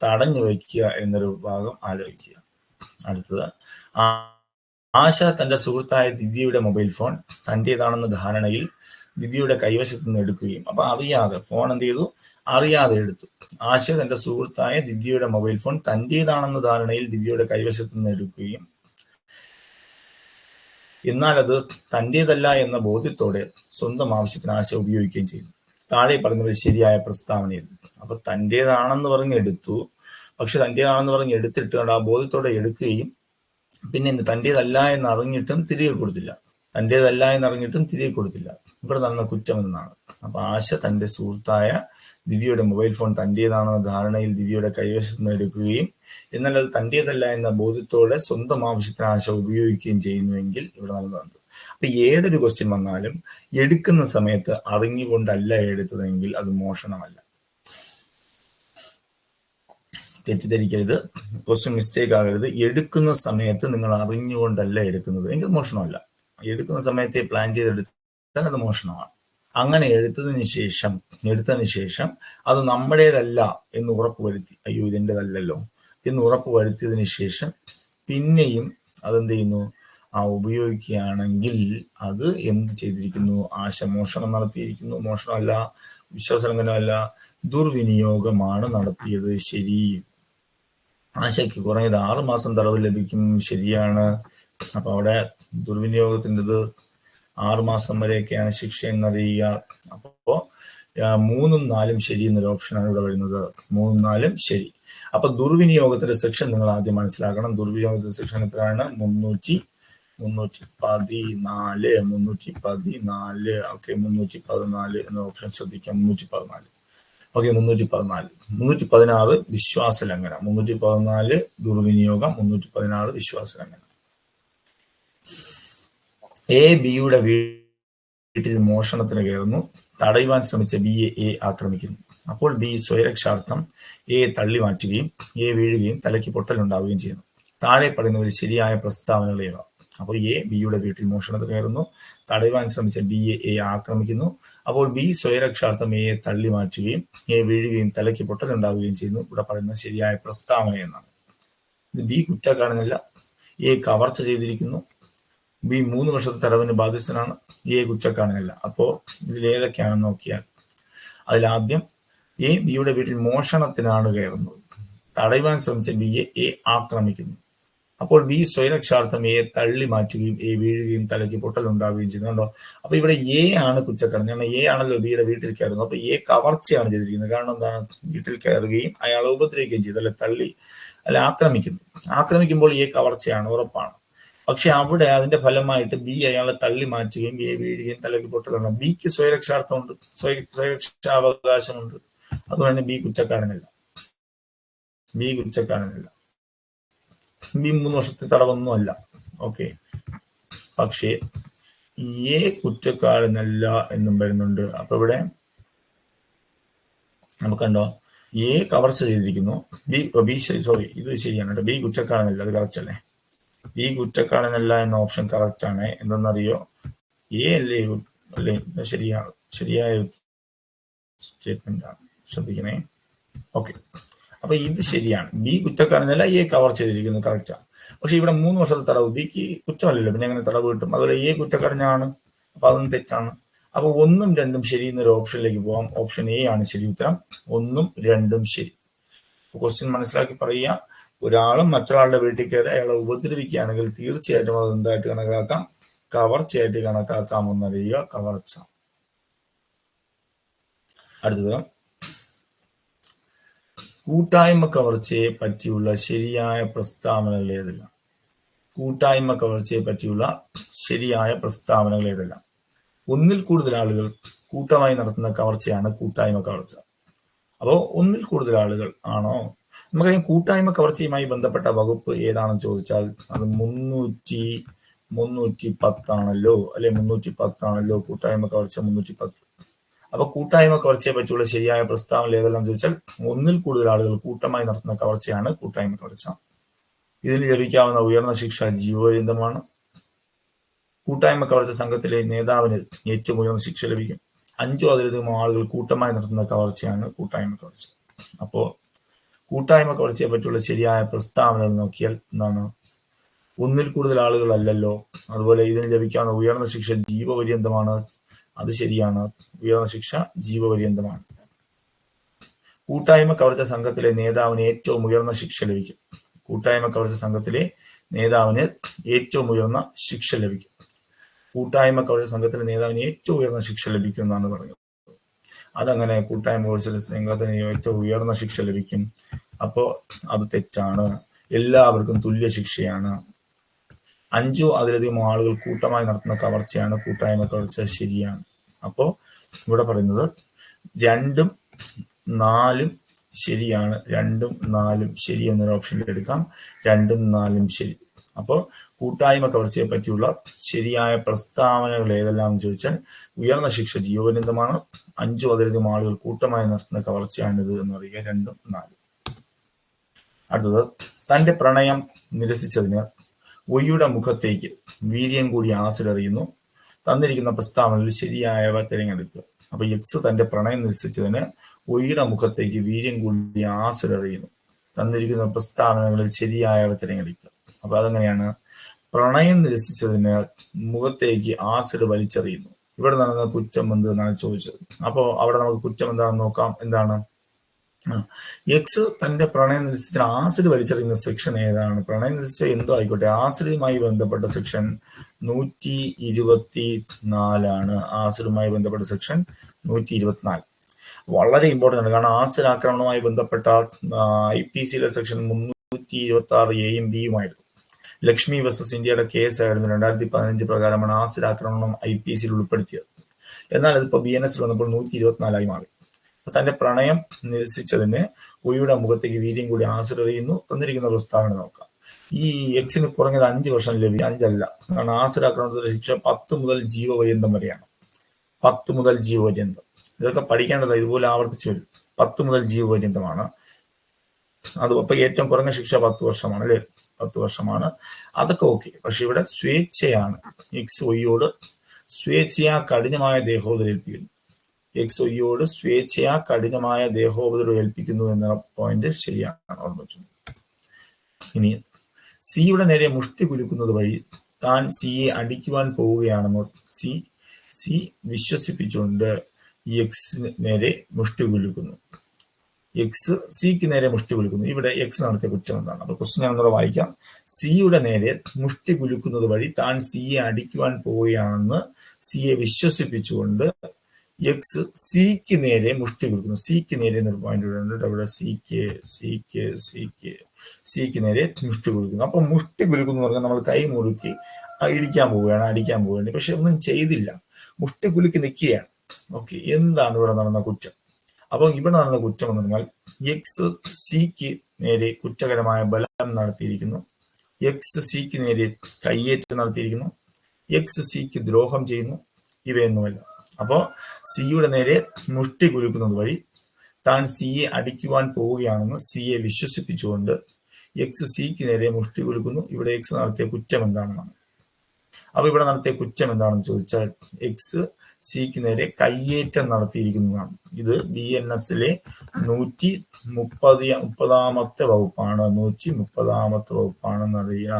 തടഞ്ഞു വയ്ക്കുക എന്നൊരു ഭാഗം ആലോചിക്കുക. അടുത്തത്, ആശ തന്റെ സുഹൃത്തായ ദിവ്യയുടെ മൊബൈൽ ഫോൺ തന്റേതാണെന്ന ധാരണയിൽ ദിവ്യയുടെ കൈവശത്ത് നിന്ന് എടുക്കുകയും, അപ്പൊ അറിയാതെ ഫോൺ എന്ത് ചെയ്തു? അറിയാതെ എടുത്തു. ആശ തന്റെ സുഹൃത്തായ ദിവ്യയുടെ മൊബൈൽ ഫോൺ തന്റേതാണെന്ന ധാരണയിൽ ദിവ്യയുടെ കൈവശത്ത് നിന്ന് എടുക്കുകയും എന്നാൽ അത് തന്റേതല്ല എന്ന ബോധ്യത്തോടെ സ്വന്തം ആവശ്യത്തിന് ആശ ഉപയോഗിക്കുകയും ചെയ്യുന്നു. താഴെ പറഞ്ഞവർ ശരിയായ പ്രസ്താവനയിൽ. അപ്പൊ തന്റേതാണെന്ന് പറഞ്ഞ് എടുത്തു, പക്ഷെ തന്റേതാണെന്ന് പറഞ്ഞ് എടുത്തിട്ടുണ്ട് ആ ബോധ്യത്തോടെ എടുക്കുകയും പിന്നെ തന്റേതല്ല എന്ന് അറിഞ്ഞിട്ടും തിരികെ കൊടുത്തില്ല. തന്റേതല്ല എന്നറിഞ്ഞിട്ടും തിരികെ കൊടുത്തില്ല. ഇവിടെ നടന്ന കുറ്റം എന്നാണ്. അപ്പൊ ആശ തന്റെ സുഹൃത്തായ ദിവ്യയുടെ മൊബൈൽ ഫോൺ തന്റേതാണെന്ന ധാരണയിൽ ദിവ്യയുടെ കൈവശത്ത് നിന്ന് എടുക്കുകയും എന്നാൽ അത് തന്റേതല്ല എന്ന ബോധ്യത്തോടെ സ്വന്തം ആവശ്യത്തിന് ആശ ഉപയോഗിക്കുകയും ചെയ്യുന്നുവെങ്കിൽ ഇവിടെ നടന്നത്. അപ്പൊ ഏതൊരു ക്വസ്റ്റ്യൻ വന്നാലും എടുക്കുന്ന സമയത്ത് അറിഞ്ഞുകൊണ്ടല്ല എടുത്തതെങ്കിൽ അത് മോഷണമല്ല. തെറ്റിദ്ധരിക്കരുത്, ക്വസ്റ്റ്യൻ മിസ്റ്റേക്ക് ആകരുത്. എടുക്കുന്ന സമയത്ത് നിങ്ങൾ അറിഞ്ഞുകൊണ്ടല്ല എടുക്കുന്നത് എങ്കിൽ മോഷണമല്ല. എടുക്കുന്ന സമയത്തെ പ്ലാൻ ചെയ്തെടുത്താൽ അത് മോഷണമാണ്. അങ്ങനെ എടുത്തതിന് ശേഷം അത് നമ്മുടേതല്ല എന്ന് ഉറപ്പുവരുത്തി, അയ്യോ ഇതിൻ്റെതല്ലല്ലോ എന്ന് ഉറപ്പുവരുത്തിയതിനു ശേഷം പിന്നെയും അതെന്ത് ചെയ്യുന്നു? ഉപയോഗിക്കുകയാണെങ്കിൽ അത് എന്ത് ചെയ്തിരിക്കുന്നു? ആശ മോഷണം നടത്തിയിരിക്കുന്നു. മോഷണമല്ല, വിശ്വാസലംഘനമല്ല, ദുർവിനിയോഗമാണ് നടത്തിയത്. ശരി. ആശയ്ക്ക് കുറഞ്ഞത് 6 മാസം തടവ് ലഭിക്കും. ശരിയാണ്. അപ്പൊ അവിടെ ദുർവിനിയോഗത്തിൻ്റെത് 6 മാസം വരെയൊക്കെയാണ് ശിക്ഷ എന്നറിയുക. അപ്പോ 3ഉം 4ഉം ശരി എന്നൊരു ഓപ്ഷനാണ് ഇവിടെ വരുന്നത്. 3ഉം 4ഉം ശരി. അപ്പൊ ദുർവിനിയോഗത്തിന്റെ സെക്ഷൻ നിങ്ങൾ ആദ്യം മനസ്സിലാക്കണം. ദുർവിനിയോഗത്തിന്റെ സെക്ഷൻ എത്രയാണ്? 314 ഓക്കെ, 314 എന്ന ഓപ്ഷൻ ശ്രദ്ധിക്കാം. 314 ഓക്കെ, 314 316 വിശ്വാസലംഘനം, 314 ദുർവിനിയോഗം, 316 വിശ്വാസലംഘനം. എ ബിയുടെ വീട്ടിൽ മോഷണത്തിന് കയറുന്നു. തടയുവാൻ ശ്രമിച്ച ബിയെ എ ആക്രമിക്കുന്നു. അപ്പോൾ ബി സ്വയരക്ഷാർത്ഥം എ തള്ളി മാറ്റുകയും എ വീഴുകയും തലയ്ക്ക് പൊട്ടലുണ്ടാവുകയും ചെയ്യുന്നു. താഴെ പറയുന്നവർ ശരിയായ പ്രസ്താവനകൾ ഏവ? അപ്പോൾ എ ബിയുടെ വീട്ടിൽ മോഷണത്തിന് കയറുന്നു. തടയുവാൻ ശ്രമിച്ച ബിയെ എ ആക്രമിക്കുന്നു. അപ്പോൾ ബി സ്വയരക്ഷാർത്ഥം എയെ തള്ളി മാറ്റുകയും എ വീഴുകയും തലയ്ക്ക് പൊട്ടലുണ്ടാവുകയും ചെയ്യുന്നു. ഇവിടെ പറയുന്നത് ശരിയായ പ്രസ്താവന എന്നാണ്. ഇത് ബി കുറ്റക്കാരനല്ല, എ കവർച്ച ചെയ്തിരിക്കുന്നു. ബി 3 വർഷത്തെ തടവിന് ബാധ്യസ്ഥനാണ്, എ കുറ്റക്കാരനല്ല. അപ്പോ ഇതിലേതൊക്കെയാണെന്ന് നോക്കിയാൽ അതിലാദ്യം എ ബിയുടെ വീട്ടിൽ മോഷണത്തിനാണ് കയറുന്നത്. തടയുവാൻ ശ്രമിച്ച ബിയെ എ ആക്രമിക്കുന്നു. അപ്പോൾ ബി സ്വയരക്ഷാർത്ഥം എയെ തള്ളി മാറ്റുകയും എ വീഴുകയും തലയ്ക്ക് പൊട്ടലുണ്ടാവുകയും ചെയ്യുന്നുണ്ടോ? അപ്പൊ ഇവിടെ എ ആണ് കുറ്റക്കാരൻ. കാരണം എ ആണല്ലോ ബിയുടെ വീട്ടിൽ കയറുന്നത്. അപ്പൊ എ കവർച്ചയാണ് ചെയ്തിരിക്കുന്നത്. കാരണം എന്താണ്? വീട്ടിൽ കയറുകയും അയാളെ ഉപദ്രവിക്കുകയും ചെയ്തു, അല്ലെ ആക്രമിക്കുന്നു. ആക്രമിക്കുമ്പോൾ എ കവർച്ചയാണ്, ഉറപ്പാണ്. പക്ഷെ അവിടെ അതിന്റെ ഫലമായിട്ട് ബി അയാളെ തള്ളി മാറ്റുകയും എ വീഴുകയും തലയ്ക്ക് പൊട്ടലാണ്. ബിക്ക് സ്വയരക്ഷാർത്ഥമുണ്ട്, സ്വയരക്ഷാവകാശമുണ്ട്. അതുകൊണ്ട് തന്നെ ബി കുറ്റക്കാരനല്ല. ബി 3 വർഷത്തെ തടവൊന്നുമല്ല. ഓക്കെ, പക്ഷേ എ കുറ്റക്കാരനല്ല എന്നും വരുന്നുണ്ട്. അപ്പൊ ഇവിടെ നമുക്കുണ്ടോ എ കവർച്ച ചെയ്തിരിക്കുന്നു, സോറി ഇത് ശരിയാണ് കേട്ടോ, ബി കുറ്റക്കാരനല്ല, അത് കറക്റ്റ് അല്ലേ? ബി കുറ്റക്കാരനല്ല എന്ന ഓപ്ഷൻ കറക്റ്റ് ആണ്. എന്തെന്നറിയോ, എ അല്ലേ അല്ലേ? ശരിയായ സ്റ്റേറ്റ്മെന്റ് ആണ്, ശ്രദ്ധിക്കണേ. ഓക്കെ, അപ്പൊ ഇത് ശരിയാണ്, ബി കുറ്റക്കാരനല്ല, എ കവർ ചെയ്തിരിക്കുന്നു, കറക്റ്റാണ്. പക്ഷെ ഇവിടെ 3 വർഷത്തെ തടവ്, ബിക്ക് കുറ്റമല്ലല്ലോ, പിന്നെ എങ്ങനെ തടവ് കിട്ടും? അതുപോലെ എ കുറ്റക്കാരനാണ്, അപ്പൊ അതൊന്നും തെറ്റാണ്. അപ്പൊ 1ഉം 2ഉം ശരി എന്നൊരു ഓപ്ഷനിലേക്ക് പോകാം. ഓപ്ഷൻ എ ആണ് ശരി ഉത്തരം. 1ഉം 2ഉം ശരി. ക്വസ്റ്റ്യൻ മനസ്സിലാക്കി പറയുക. ഒരാളും മറ്റൊരാളുടെ വീട്ടിൽ കയറി അയാളെ ഉപദ്രവിക്കുകയാണെങ്കിൽ തീർച്ചയായിട്ടും അത് എന്തായിട്ട് കണക്കാക്കാം? കവർച്ചയായിട്ട് കണക്കാക്കാമെന്നറിയുക. കവർച്ച. അടുത്തത്, കൂട്ടായ്മ കവർച്ചയെ പറ്റിയുള്ള ശരിയായ പ്രസ്താവനകൾ ഏതെല്ലാം? കൂട്ടായ്മ കവർച്ചയെ പറ്റിയുള്ള ശരിയായ പ്രസ്താവനകൾ ഏതെല്ലാം? ഒന്നിൽ കൂടുതൽ ആളുകൾ കൂട്ടമായി നടത്തുന്ന കവർച്ചയാണ് കൂട്ടായ്മ കവർച്ച. അപ്പോ ഒന്നിൽ കൂടുതൽ ആളുകൾ ആണോ? നമുക്കറിയാം കൂട്ടായ്മ കവർച്ചയുമായി ബന്ധപ്പെട്ട വകുപ്പ് ഏതാണെന്ന് ചോദിച്ചാൽ അത് 310 ആണല്ലോ, അല്ലെ? 310 ആണല്ലോ കൂട്ടായ്മ കവർച്ച, 310. അപ്പൊ കൂട്ടായ്മ കവർച്ചയെ പറ്റിയുള്ള ശരിയായ പ്രസ്താവന ഏതെല്ലാം ചോദിച്ചാൽ ഒന്നിൽ കൂടുതൽ ആളുകൾ കൂട്ടമായി നടത്തുന്ന കവർച്ചയാണ് കൂട്ടായ്മ കവർച്ച. ഇതിന് ലഭിക്കാവുന്ന ഉയർന്ന ശിക്ഷ ജീവപര്യന്തമാണ്. കൂട്ടായ്മ കവർച്ച സംഘത്തിലെ നേതാവിന് ഏറ്റവും ഉയർന്ന ശിക്ഷ ലഭിക്കും. 5 അതിലധികം ആളുകൾ കൂട്ടമായി നടത്തുന്ന കവർച്ചയാണ് കൂട്ടായ്മ കവർച്ച. അപ്പോ കൂട്ടായ്മ കവർച്ചയെ പറ്റിയുള്ള ശരിയായ പ്രസ്താവനകൾ നോക്കിയാൽ എന്താണ്? ഒന്നിൽ കൂടുതൽ ആളുകൾ അല്ലല്ലോ. അതുപോലെ ഇതിന് ലഭിക്കാവുന്ന ഉയർന്ന ശിക്ഷ ജീവപര്യന്തമാണ്. അത് ശരിയാണ്, ഉയർന്ന ശിക്ഷ ജീവപര്യന്തമാണ്. കൂട്ടായ്മ കവർച്ച സംഘത്തിലെ നേതാവിന് ഏറ്റവും ഉയർന്ന ശിക്ഷ ലഭിക്കും. കൂട്ടായ്മ കവർച്ച സംഘത്തിലെ നേതാവിന് ഏറ്റവും ഉയർന്ന ശിക്ഷ ലഭിക്കും. കൂട്ടായ്മ കവർച്ച സംഘത്തിലെ നേതാവിന് ഏറ്റവും ഉയർന്ന ശിക്ഷ ലഭിക്കും എന്നാണ് പറയുന്നത്. അതങ്ങനെ കൂട്ടായ്മ കവർച്ച സംഘത്തിന് ഏറ്റവും ഉയർന്ന ശിക്ഷ ലഭിക്കും? അപ്പോ അത് തെറ്റാണ്. എല്ലാവർക്കും തുല്യ ശിക്ഷയാണ്. 5 അതിലധികം ആളുകൾ കൂട്ടമായി നടത്തുന്ന കവർച്ചയാണ് കൂട്ടായ്മ കവർച്ച. ശരിയാണ്. അപ്പോ ഇവിടെ പറയുന്നത് 2ഉം 4ഉം ശരിയാണ്. 2ഉം 4ഉം ശരി എന്നൊരു ഓപ്ഷനിൽ എടുക്കാം. 2ഉം 4ഉം ശരി. അപ്പോൾ കൂട്ടായ്മ കവർച്ചയെ പറ്റിയുള്ള ശരിയായ പ്രസ്താവനകൾ ഏതെല്ലാം എന്ന് ചോദിച്ചാൽ ഉയർന്ന ശിക്ഷ ജീവപര്യന്തമാണ്. 5 അതിലധികം ആളുകൾ കൂട്ടമായി നടത്തുന്ന കവർച്ചയാണിത് എന്ന് പറയുക. 2ഉം 4ഉം. അടുത്തത്, തന്റെ പ്രണയം നിരസിച്ചതിന് ഒയ്യുടെ മുഖത്തേക്ക് വീര്യം കൂടി ആസിഡ് എറിയുന്നു. തന്നിരിക്കുന്ന പ്രസ്താവനയിൽ ശരിയായവ തിരഞ്ഞെടുക്കുക. അപ്പൊ എക്സ് തന്റെ പ്രണയം നിരസിച്ചതിന് ഒയ്യുടെ മുഖത്തേക്ക് വീര്യം കൂടി ആസിഡ് എറിയുന്നു. തന്നിരിക്കുന്ന പ്രസ്താവനകളിൽ ശരിയായവ തിരഞ്ഞെടുക്കുക. അപ്പൊ അതെങ്ങനെയാണ്? പ്രണയം നിരസിച്ചതിന് മുഖത്തേക്ക് ആസിഡ് വലിച്ചെറിയുന്നു. ഇവിടെ നടന്ന കുറ്റം എന്തെന്നാണ് ചോദിച്ചത്. അപ്പോ അവിടെ നമുക്ക് കുറ്റം എന്താണെന്ന് നോക്കാം. എന്താണ്? എക്സ് തന്റെ പ്രണയം നിരസിച്ച ആസിഡ് വലിച്ചെറിയുന്ന സെക്ഷൻ ഏതാണ്? പ്രണയം നിരസിച്ച എന്തോ ആയിക്കോട്ടെ, ആസിഡുമായി ബന്ധപ്പെട്ട സെക്ഷൻ 124 ആസിഡുമായി ബന്ധപ്പെട്ട സെക്ഷൻ 124 വളരെ ഇമ്പോർട്ടൻ്റ് ആണ്. കാരണം ആസിഡ് ആക്രമണവുമായി ബന്ധപ്പെട്ട IPCയിലെ സെക്ഷൻ 326A യും B യുമായിരുന്നു. ലക്ഷ്മി വേഴ്സസ് ഇന്ത്യയുടെ കേസായിരുന്നു. 2015 പ്രകാരമാണ് ആസിഡ് ആക്രമണം IPCയിൽ ഉൾപ്പെടുത്തിയത്. എന്നാൽ അതിപ്പോ BNS വന്നപ്പോൾ 124 മാറി. തന്റെ പ്രണയം നിരസിച്ചതിന് ഒയ്യുടെ മുഖത്തേക്ക് വീര്യം കൂടി ആസിഡ് എറിയുന്നു. തന്നിരിക്കുന്ന പ്രസ്താവന നോക്കാം. ഈ എക്സിന് കുറഞ്ഞത് 5 വർഷം ലഭിക്കും. 5 അല്ല, കാരണം ആസിഡ് ആക്രമണത്തിന്റെ ശിക്ഷ 10 മുതൽ ജീവപര്യന്തം വരെയാണ്. 10 മുതൽ ജീവപര്യന്തം. ഇതൊക്കെ പഠിക്കേണ്ടത്, ഇതുപോലെ ആവർത്തിച്ചു വരും. 10 മുതൽ ജീവപര്യന്തമാണ്. അത് അപ്പൊ ഏറ്റവും കുറഞ്ഞ ശിക്ഷ 10 വർഷമാണ്, അല്ലെ? 10 വർഷമാണ്. അതൊക്കെ ഓക്കെ. പക്ഷെ ഇവിടെ സ്വേച്ഛയാണ്. എക്സ് ഒയ്യോട് സ്വേച്ഛയാ കഠിനമായ ദേഹോപദ്രവം ഏൽപ്പിക്കുന്നു. എക്സ് ഒയ്യോട് സ്വേച്ഛയാ കഠിനമായ ദേഹോപദ്രവം ഏൽപ്പിക്കുന്നു എന്ന പോയിന്റ് ശരിയാണ്, ഓർമ്മ വെച്ചു. ഇനി സിയുടെ നേരെ മുഷ്ടി കുലുക്കുന്നത് വഴി താൻ സിയെ അടിക്കുവാൻ പോവുകയാണെന്ന് സി വിശ്വസിപ്പിച്ചുകൊണ്ട് എക്സിന് നേരെ മുഷ്ടി കുലുക്കുന്നു. എക്സ് സിക്ക് നേരെ മുഷ്ടി കുലുക്കുന്നു. ഇവിടെ എക്സ് നടത്തിയ കുറ്റം എന്താണ്? അപ്പൊ ക്വസ്റ്റ്യൻ ഞാനൊന്നുകൂടെ വായിക്കാം. സിയുടെ നേരെ മുഷ്ടി കുലുക്കുന്നത് വഴി താൻ സിയെ അടിക്കുവാൻ പോവുകയാണെന്ന് സിയെ വിശ്വസിപ്പിച്ചുകൊണ്ട് എക്സ് സിക്ക് നേരെ മുഷ്ടി കുലുക്കുന്നു. സിക്ക് നേരെ എന്നൊരു പോയിന്റ് ഉണ്ട് അവിടെ. സിക്ക് നേരെ മുഷ്ടി കുലുക്കുന്നു. അപ്പൊ മുഷ്ടി കുലുക്കുന്നു പറഞ്ഞാൽ നമ്മൾ കൈ മുറുക്കി അടിക്കാൻ പോവുകയാണ്. പക്ഷെ ഒന്നും ചെയ്തില്ല, മുഷ്ടി കുലുക്കി നിൽക്കുകയാണ്. ഓക്കെ, എന്താണ് ഇവിടെ നടന്ന കുറ്റം? അപ്പൊ ഇവിടെ നടന്ന കുറ്റം എന്ന് പറഞ്ഞാൽ എക്സ് സിക്ക് നേരെ കുറ്റകരമായ ബലം നടത്തിയിരിക്കുന്നു, എക്സ് സിക്ക് നേരെ കയ്യേറ്റം നടത്തിയിരിക്കുന്നു, എക്സ് സിക്ക് ദ്രോഹം ചെയ്യുന്നു, ഇവയൊന്നുമല്ല. അപ്പോ സിയുടെ നേരെ മുഷ്ടി കുലുക്കുന്നത് വഴി താൻ സിയെ അടിക്കുവാൻ പോവുകയാണെന്ന് സിയെ വിശ്വസിപ്പിച്ചുകൊണ്ട് എക്സ് സിക്ക് നേരെ മുഷ്ടി കുലുക്കുന്നു. ഇവിടെ എക്സ് നടത്തിയ കുറ്റം എന്താണെന്നാണ്. അപ്പൊ ഇവിടെ നടത്തിയ കുറ്റം എന്താണെന്ന് ചോദിച്ചാൽ എക്സ് സിക്ക് നേരെ കയ്യേറ്റം നടത്തിയിരിക്കുന്നതാണ്. ഇത് BNSലെ 130ാമത്തെ വകുപ്പാണ്. 130ാമത്തെ വകുപ്പാണെന്നറിയുക.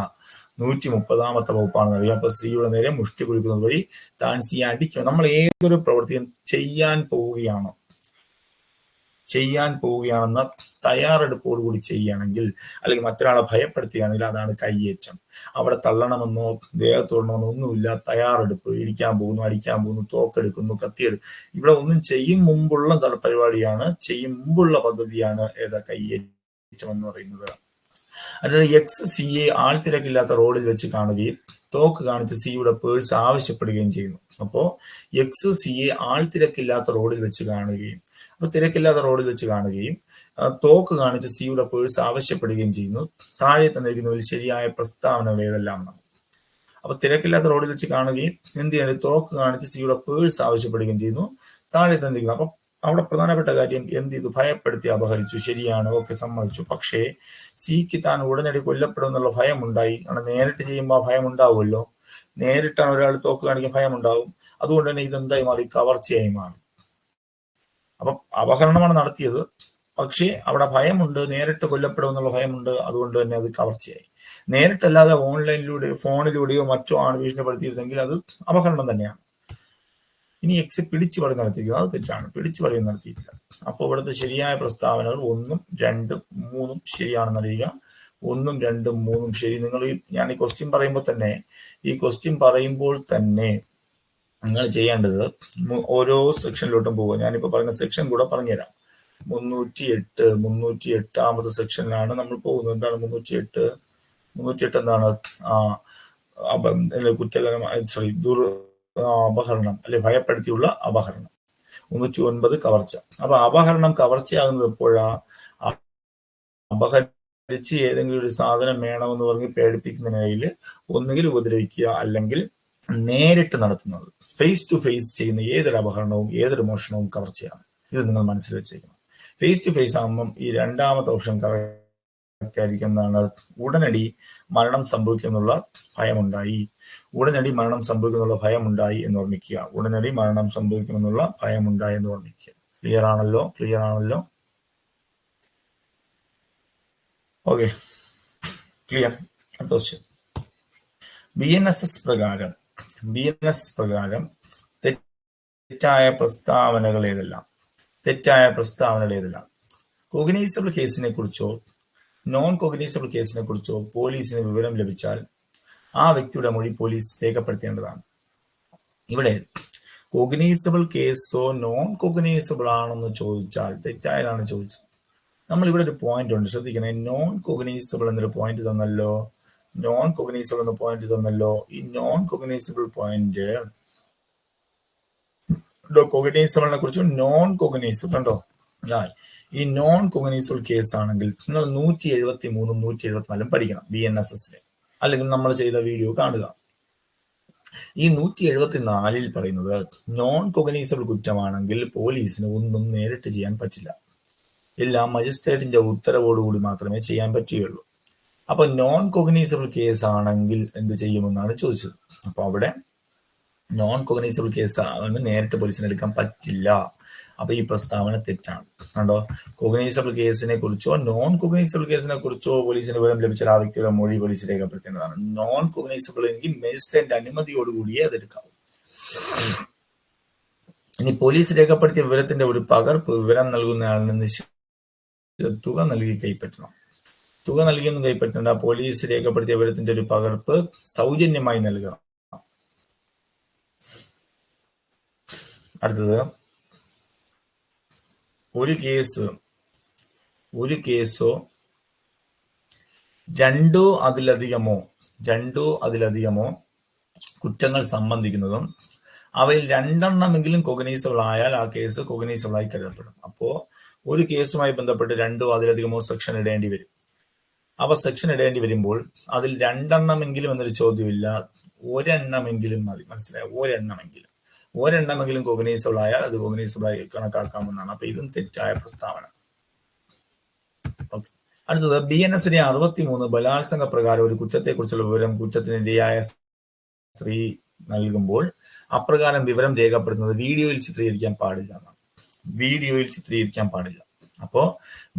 130ാമത്തെ വകുപ്പാണെന്നറിയുക. അപ്പൊ സിയുടെ നേരെ മുഷ്ടി കുലുക്കുന്നത് വഴി താൻ സിയെ അടിക്കും. നമ്മൾ ഏതൊരു പ്രവൃത്തിയും ചെയ്യാൻ പോവുകയാണെന്ന തയ്യാറെടുപ്പോടുകൂടി ചെയ്യുകയാണെങ്കിൽ, അല്ലെങ്കിൽ മറ്റൊരാളെ ഭയപ്പെടുത്തുകയാണെങ്കിൽ അതാണ് കയ്യേറ്റം. അവിടെ തള്ളണമെന്നോ ദേഹത്തോടണമെന്നോ ഒന്നുമില്ല. തയ്യാറെടുപ്പ്, ഇടിക്കാൻ പോകുന്നു, അടിക്കാൻ പോകുന്നു, തോക്കെടുക്കുന്നു, കത്തിയെടുക്കും. ഇവിടെ ഒന്നും ചെയ്യും മുമ്പുള്ള പരിപാടിയാണ്, ചെയ്യും മുമ്പുള്ള പദ്ധതിയാണ് ഏതാ കയ്യേറ്റം എന്ന് പറയുന്നത്. അതായത് എക്സ് സിയെ ആൾത്തിരക്കില്ലാത്ത റോഡിൽ വെച്ച് കാണുകയും തോക്ക് കാണിച്ച് സിയുടെ പേഴ്സ് ആവശ്യപ്പെടുകയും ചെയ്യുന്നു. അപ്പോ എക്സ് സിയെ ആൾത്തിരക്കില്ലാത്ത റോഡിൽ വെച്ച് കാണുകയും തോക്ക് കാണിച്ച് സിയുടെ പേഴ്സ് ആവശ്യപ്പെടുകയും ചെയ്യുന്നു. താഴെ തന്നിരിക്കുന്നതിൽ ശരിയായ പ്രസ്താവനകൾ ഏതെല്ലാം? അപ്പൊ തിരക്കില്ലാത്ത റോഡിൽ വെച്ച് കാണുകയും എന്ത് ചെയ്യണം, തോക്ക് കാണിച്ച് സിയുടെ പേഴ്സ് ആവശ്യപ്പെടുകയും ചെയ്യുന്നു. താഴെ തന്നിരിക്കുന്നു. അപ്പൊ അവിടെ പ്രധാനപ്പെട്ട കാര്യം എന്ത് ചെയ്തു? ഭയപ്പെടുത്തി അപഹരിച്ചു. ശരിയാണ്, ഓക്കെ, സമ്മതിച്ചു. പക്ഷേ സിക്ക് താൻ ഉടനടി കൊല്ലപ്പെടും എന്നുള്ള ഭയം ഉണ്ടായി. നേരിട്ട് ചെയ്യുമ്പോൾ ഭയം ഉണ്ടാവുമല്ലോ. നേരിട്ടാണ് ഒരാൾ തോക്ക് കാണിക്കാൻ ഭയം ഉണ്ടാവും. അതുകൊണ്ട് തന്നെ ഇതെന്തായി മാറി? കവർച്ചയായി മാറി. അപ്പൊ അപഹരണമാണ് നടത്തിയത്, പക്ഷേ അവിടെ ഭയമുണ്ട്, നേരിട്ട് കൊല്ലപ്പെടും എന്നുള്ള ഭയമുണ്ട്. അതുകൊണ്ട് തന്നെ അത് കവർച്ചയായി. നേരിട്ടല്ലാതെ ഓൺലൈനിലൂടെ ഫോണിലൂടെയോ മറ്റോ ആണ് ഭീഷണിപ്പെടുത്തിയിരുന്നെങ്കിൽ അത് അപഹരണം തന്നെയാണ്. ഇനി എക്സ് പിടിച്ചു പറി നടത്തിയിരിക്കുന്നത് അത് തെറ്റാണ്. പിടിച്ചു പറി നടത്തിയിട്ടില്ല. അപ്പോൾ ഇവിടുത്തെ ശരിയായ പ്രസ്താവനകൾ 1, 2, 3 ശരിയാണെന്ന് അറിയുക. 1, 2, 3 ശരി. നിങ്ങൾ ഞാൻ ഈ ക്വസ്റ്റ്യൻ പറയുമ്പോൾ തന്നെ നിങ്ങൾ ചെയ്യേണ്ടത് ഓരോ സെക്ഷനിലോട്ടും പോവുക. ഞാനിപ്പോ പറഞ്ഞ സെക്ഷൻ കൂടെ പറഞ്ഞുതരാം. 308ാമത്തെ സെക്ഷനിലാണ് നമ്മൾ പോകുന്നത്. എന്താണ് 308? 308 എന്താണ്? കുറ്റകരമായ അപഹരണം, അല്ലെ ഭയപ്പെടുത്തിയുള്ള അപഹരണം. 309 കവർച്ച. അപ്പൊ അപഹരണം കവർച്ചയാകുന്നത് എപ്പോഴാ? അപഹരിച്ച് ഏതെങ്കിലും ഒരു സാധനം വേണമെന്ന് പറഞ്ഞ് പേടിപ്പിക്കുന്നതിനിടയിൽ ഒന്നുകിൽ ഉപദ്രവിക്കുക, അല്ലെങ്കിൽ നേരിട്ട് നടത്തുന്നത്, ഫേസ് ടു ഫേസ് ചെയ്യുന്ന ഏതൊരു അപഹരണവും ഏതൊരു മോഷണവും കവർച്ചയാണ്. ഇത് നിങ്ങൾ മനസ്സിൽ വെച്ചേക്കണം. ഫേസ് ടു ഫേസ് ആകുമ്പം ഈ രണ്ടാമത്തെ ഓപ്ഷൻ കറക്റ്റ് ആയിരിക്കും. എന്നാണ്? ഉടനടി മരണം സംഭവിക്കുന്നുള്ള ഭയമുണ്ടായി. എന്ന് ഓർമ്മിക്കുക. ക്ലിയർ ആണല്ലോ? Okay, clear. അടുത്ത ക്വസ്റ്റ്യൻ. BNSS പ്രകാരം തെറ്റായ പ്രസ്താവനകൾ ഏതെല്ലാം? കോഗ്നൈസബിൾ കേസിനെ കുറിച്ചോ നോൺ കോഗ്നൈസബിൾ കേസിനെ കുറിച്ചോ പോലീസിന് വിവരം ലഭിച്ചാൽ ആ വ്യക്തിയുടെ മൊഴി പോലീസ് രേഖപ്പെടുത്തേണ്ടതാണ്. ഇവിടെ കോഗ്നൈസബിൾ കേസോ നോൺ കോഗ്നൈസബിൾ ആണെന്ന് ചോദിച്ചാൽ തെറ്റായതാണ് ചോദിച്ചത്. നമ്മൾ ഇവിടെ ഒരു പോയിന്റ് ഉണ്ട്, ശ്രദ്ധിക്കണേ. നോൺ കോഗ്നൈസബിൾ എന്നൊരു പോയിന്റ് തന്നല്ലോ. ഈ നോൺ കോഗ്നൈസബിൾ പോയിന്റ് കോഗ്നൈസബിളിനെ കുറിച്ച് നോൺ കോഗ്നൈസബിൾ ഉണ്ടോ? ഈ നോൺ കോഗ്നൈസബിൾ കേസ് ആണെങ്കിൽ നിങ്ങൾ 173 174 പഠിക്കണം BNSSലെ, അല്ലെങ്കിൽ നമ്മൾ ചെയ്ത വീഡിയോ കാണുക. ഈ 174 പറയുന്നത് നോൺ കോഗ്നൈസബിൾ കുറ്റമാണെങ്കിൽ പോലീസിന് ഒന്നും നേരിട്ട് ചെയ്യാൻ പറ്റില്ല. എല്ലാം മജിസ്ട്രേറ്റിന്റെ ഉത്തരവോടുകൂടി മാത്രമേ ചെയ്യാൻ പറ്റുകയുള്ളൂ. അപ്പൊ നോൺ കോഗ്നൈസബിൾ കേസ് ആണെങ്കിൽ എന്ത് ചെയ്യുമെന്നാണ് ചോദിച്ചത്. അപ്പൊ അവിടെ നോൺ കോഗ്നൈസബിൾ കേസ് ആണ്, നേരിട്ട് പോലീസിന് എടുക്കാൻ പറ്റില്ല. അപ്പൊ ഈ പ്രസ്താവന തെറ്റാണ്. കണ്ടോ? കോഗ്നൈസബിൾ കേസിനെ കുറിച്ചോ നോൺ കോഗ്നൈസബിൾ കേസിനെ കുറിച്ചോ പോലീസിന് വിവരം ലഭിച്ചാൽ ആ വ്യക്തിയുടെ മൊഴി പോലീസ് രേഖപ്പെടുത്തേണ്ടതാണ്. നോൺ കോഗ്നൈസബിൾ എങ്കിൽ മജിസ്ട്രേറ്റിന്റെ അനുമതിയോടുകൂടിയേ അതെടുക്കാവൂ. ഇനി പോലീസ് രേഖപ്പെടുത്തിയ വിവരത്തിന്റെ ഒരു പകർപ്പ് വിവരം നൽകുന്നയാളിന് നിശ്ചിത തുക നൽകി കൈപ്പറ്റണം. തുക നൽകിയൊന്നും കൈപ്പറ്റേണ്ട. പോലീസ് രേഖപ്പെടുത്തിയ വിവരത്തിന്റെ ഒരു പകർപ്പ് സൗജന്യമായി നൽകണം. അടുത്തത് ഒരു കേസോ രണ്ടോ അതിലധികമോ കുറ്റങ്ങൾ സംബന്ധിക്കുന്നതും അവയിൽ രണ്ടെണ്ണമെങ്കിലും കൊഗ്നീസബിൾ ആയാൽ ആ കേസ് കൊഗ്നീസബിൾ ആയി കരുതപ്പെടും. അപ്പോ ഒരു കേസുമായി ബന്ധപ്പെട്ട് രണ്ടോ അതിലധികമോ സെക്ഷൻ ഇടേണ്ടി വരും. അവ സെക്ഷൻ ഇടേണ്ടി വരുമ്പോൾ അതിൽ രണ്ടെണ്ണമെങ്കിലും എന്നൊരു ചോദ്യമില്ല, ഒരെണ്ണമെങ്കിലും മതി. മനസ്സിലായോ? ഒരെണ്ണമെങ്കിലും കൊഗ്നീസബിൾ ആയാൽ അത് കൊഗ്നീസബിൾ ആയി കണക്കാക്കാമെന്നാണ്. അപ്പൊ ഇതും തെറ്റായ പ്രസ്താവന. ഓക്കെ. അടുത്തത് BNS 63 ബലാത്സംഗ പ്രകാരം ഒരു കുറ്റത്തെക്കുറിച്ചുള്ള വിവരം കുറ്റത്തിന് ഇരയായ സ്ത്രീ നൽകുമ്പോൾ അപ്രകാരം വിവരം രേഖപ്പെടുത്തുന്നത് വീഡിയോയിൽ ചിത്രീകരിക്കാൻ പാടില്ല എന്നാണ്. അപ്പോ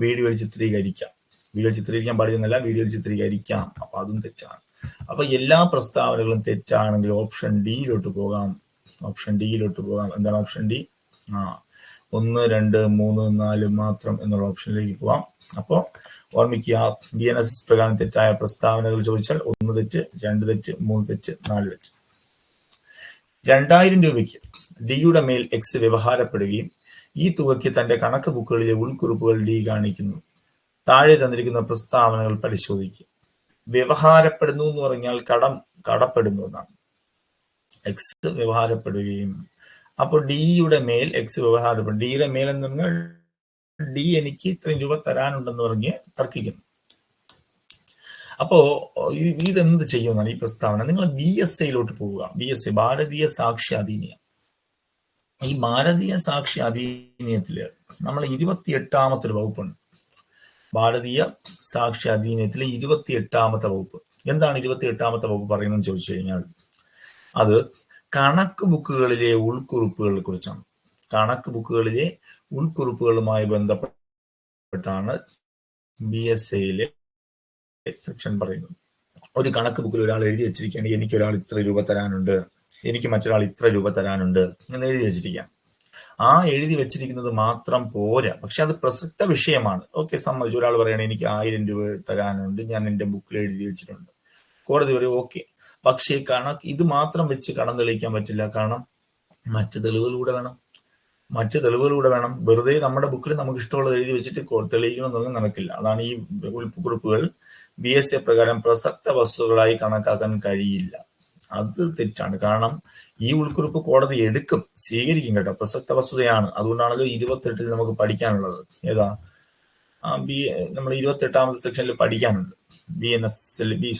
വീഡിയോയിൽ ചിത്രീകരിക്കാൻ പാടില്ലെന്നല്ല, വീഡിയോയിൽ ചിത്രീകരിക്കാം. അപ്പൊ അതും തെറ്റാണ്. അപ്പൊ എല്ലാ പ്രസ്താവനകളും തെറ്റാണെങ്കിൽ ഓപ്ഷൻ ഡിയിലോട്ട് പോകാം. എന്താണ് ഓപ്ഷൻ ഡി? 1, 2, 3, 4 മാത്രം എന്നുള്ള ഓപ്ഷനിലേക്ക് പോവാം. അപ്പോ ഓർമ്മിക്കുക, BNS പ്രകാരം തെറ്റായ പ്രസ്താവനകൾ ചോദിച്ചാൽ 1 തെറ്റ്, 2 തെറ്റ്, 3 തെറ്റ്, 4 തെറ്റ്. 2000 രൂപയ്ക്ക് ഡിയുടെ മേൽ എക്സ് വ്യവഹാരപ്പെടുകയും ഈ തുകയ്ക്ക് തന്റെ കണക്ക് ബുക്കുകളിലെ ഉൾക്കുറിപ്പുകൾ ഡി കാണിക്കുന്നു. താഴെ തന്നിരിക്കുന്ന പ്രസ്താവനകൾ പരിശോധിക്കുക. വ്യവഹാരപ്പെടുന്നു എന്ന് പറഞ്ഞാൽ കടപ്പെടുന്നു എന്നാണ്. എക്സ് വ്യവഹാരപ്പെടുകയും, അപ്പോൾ ഡിയുടെ മേൽ എക്സ് വ്യവഹാരപ്പെടും. ഡിയുടെ മേൽ എന്ന് പറഞ്ഞാൽ ഡി എനിക്ക് ഇത്രയും രൂപ തരാനുണ്ടെന്ന് പറഞ്ഞ് തർക്കിക്കുന്നു. അപ്പോ ഇതെന്ത് ചെയ്യുമെന്നാണ് ഈ പ്രസ്താവന. നിങ്ങൾ BSIയിലോട്ട് പോവുക. BSI ഭാരതീയ സാക്ഷി അധിനിയം. ഈ ഭാരതീയ സാക്ഷി അധിനിയത്തില് നമ്മൾ 28ാമത്തെ ഒരു വകുപ്പുണ്ട്. ഭാരതീയ സാക്ഷി അധിനിയത്തിലെ 28ാമത്തെ വകുപ്പ്. എന്താണ് 28ാമത്തെ വകുപ്പ് പറയുന്നതെന്ന് ചോദിച്ചു കഴിഞ്ഞാൽ അത് കണക്ക് ബുക്കുകളിലെ ഉൾക്കുറിപ്പുകളെ കുറിച്ചാണ്. കണക്ക് ബുക്കുകളിലെ ഉൾക്കുറിപ്പുകളുമായി ബന്ധപ്പെട്ടാണ് BSIയിലെ സെക്ഷൻ പറയുന്നത്. ഒരു കണക്ക് ബുക്കിൽ ഒരാൾ എഴുതി വെച്ചിരിക്കുകയാണ്, എനിക്ക് ഒരാൾ ഇത്ര രൂപ തരാനുണ്ട്, എനിക്ക് മറ്റൊരാൾ ഇത്ര രൂപ തരാനുണ്ട് എന്ന് എഴുതി വെച്ചിരിക്കുകയാണ്. ആ എഴുതി വെച്ചിരിക്കുന്നത് മാത്രം പോരാ, പക്ഷെ അത് പ്രസക്ത വിഷയമാണ്. ഓക്കെ, സമ്മതിച്ചു. ഒരാൾ പറയണേ എനിക്ക് 1000 രൂപ തരാനുണ്ട്, ഞാൻ എൻ്റെ ബുക്കിൽ എഴുതി വെച്ചിട്ടുണ്ട്. കോടതി പറയും ഓക്കെ, പക്ഷേ ഇത് മാത്രം വെച്ച് കടം തെളിയിക്കാൻ പറ്റില്ല. കാരണം മറ്റു തെളിവുകളൂടെ വേണം. വെറുതെ നമ്മുടെ ബുക്കിൽ നമുക്ക് ഇഷ്ടമുള്ളത് എഴുതി വെച്ചിട്ട് തെളിയിക്കണമെന്നൊന്നും നടക്കില്ല. അതാണ് ഈ ഉൾക്കുറിപ്പുകൾ BSI പ്രകാരം പ്രസക്ത വസ്തുക്കളായി കണക്കാക്കാൻ കഴിയില്ല. അത് തെറ്റാണ്. കാരണം ഈ ഉൾക്കുറിപ്പ് കോടതി സ്വീകരിക്കും കേട്ടോ, പ്രസക്ത വസ്തുതയാണ്. അതുകൊണ്ടാണല്ലോ 28ൽ നമുക്ക് പഠിക്കാനുള്ളത്. ഏതാ? നമ്മൾ 28ാമത്തെ സെക്ഷനിൽ പഠിക്കാനുണ്ട്.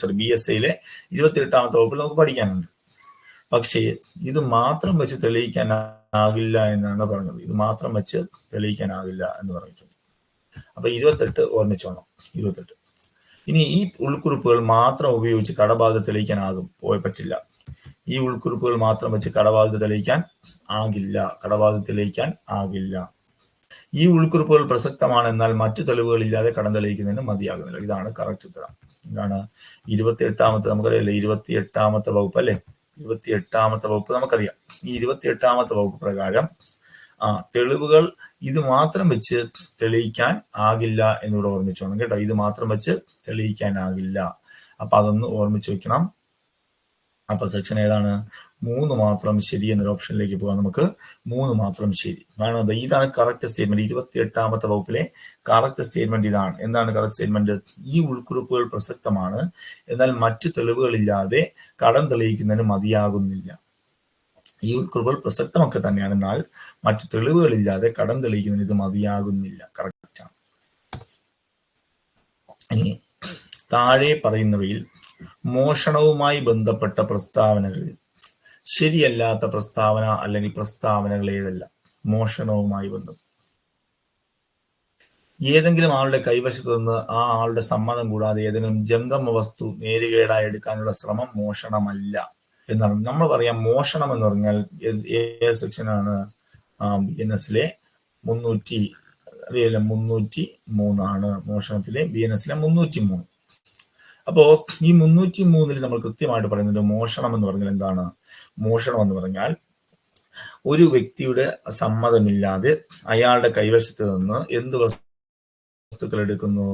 BSIയിലെ 28ാമത്തെ വകുപ്പിൽ നമുക്ക് പഠിക്കാനുണ്ട്. പക്ഷേ ഇത് മാത്രം വെച്ച് തെളിയിക്കാനാകില്ല എന്നാണ് പറഞ്ഞത്. എന്ന് പറഞ്ഞിട്ടുണ്ട്. അപ്പൊ 28 ഓർമ്മിച്ചോണം. 28. ഇനി ഈ ഉൾക്കുറിപ്പുകൾ മാത്രം ഉപയോഗിച്ച് കടബാധ്യത തെളിയിക്കാൻ പറ്റില്ല. ഈ ഉൾക്കുറിപ്പുകൾ മാത്രം വെച്ച് കടബാധ്യത തെളിയിക്കാൻ ആകില്ല. ഈ ഉൾക്കുറിപ്പുകൾ പ്രസക്തമാണ്, എന്നാൽ മറ്റു തെളിവുകൾ ഇല്ലാതെ കടം തെളിയിക്കുന്നതിന് മതിയാകുന്നില്ല. ഇതാണ് കറക്റ്റ് ഉത്തരം. ഇതാണ് 28ാമത്തെ, നമുക്കറിയാലേ 28ാമത്തെ വകുപ്പ് അല്ലെ. 28ാമത്തെ വകുപ്പ് നമുക്കറിയാം. ഈ 28ാമത്തെ വകുപ്പ് പ്രകാരം തെളിവുകൾ ഇത് മാത്രം വെച്ച് തെളിയിക്കാൻ ആകില്ല എന്നിവിടെ ഓർമ്മിച്ചോണം കേട്ടോ. ഇത് മാത്രം വെച്ച് തെളിയിക്കാനാകില്ല. അപ്പൊ അതൊന്ന് ഓർമ്മിച്ച് വെക്കണം. അപ്പൊ സെക്ഷൻ ഏതാണ്? 3 മാത്രം ശരി എന്നൊരു ഓപ്ഷനിലേക്ക് പോകാം. നമുക്ക് 3 മാത്രം ശരി. കാരണം ഇതാണ് കറക്റ്റ് സ്റ്റേറ്റ്മെന്റ്. 28ാമത്തെ വകുപ്പിലെ കറക്റ്റ് സ്റ്റേറ്റ്മെന്റ് ഇതാണ്. എന്താണ് കറക്റ്റ് സ്റ്റേറ്റ്മെന്റ്? ഈ ഉൾക്കുറിപ്പുകൾ പ്രസക്തമാണ്, എന്നാൽ മറ്റു തെളിവുകളില്ലാതെ കടം തെളിയിക്കുന്നതിന് മതിയാകുന്നില്ല. ഈ ഉൾക്കുറിപ്പുകൾ പ്രസക്തമൊക്കെ തന്നെയാണ്, എന്നാൽ മറ്റു തെളിവുകളില്ലാതെ കടം തെളിയിക്കുന്നതിന് ഇത് മതിയാകുന്നില്ല. കറക്റ്റ് ആണ്. ഇനി താഴെ പറയുന്നവയിൽ മോഷണവുമായി ബന്ധപ്പെട്ട പ്രസ്താവനകളിൽ ശരിയല്ലാത്ത പ്രസ്താവന അല്ലെങ്കിൽ പ്രസ്താവനകൾ ഏതല്ല? മോഷണവുമായി ബന്ധം. ഏതെങ്കിലും ആളുടെ കൈവശത്ത് നിന്ന് ആ ആളുടെ സമ്മതം കൂടാതെ ഏതെങ്കിലും ജംഗമ വസ്തു നേരുകേടായി എടുക്കാനുള്ള ശ്രമം മോഷണമല്ല എന്നാണ്. നമ്മൾ പറയാം മോഷണം എന്ന് പറഞ്ഞാൽ ഏത് സെക്ഷനാണ്? BNSലെ 303 ആണ്. മോഷണത്തിലെ BNSലെ 303. അപ്പോ ഈ 303 നമ്മൾ കൃത്യമായിട്ട് പറയുന്നുണ്ട് മോഷണം എന്ന് പറഞ്ഞാൽ എന്താണ്? മോഷണം എന്ന് പറഞ്ഞാൽ ഒരു വ്യക്തിയുടെ സമ്മതമില്ലാതെ അയാളുടെ കൈവശത്ത് നിന്ന് എന്ത് വസ്തുക്കൾ എടുക്കുന്നു?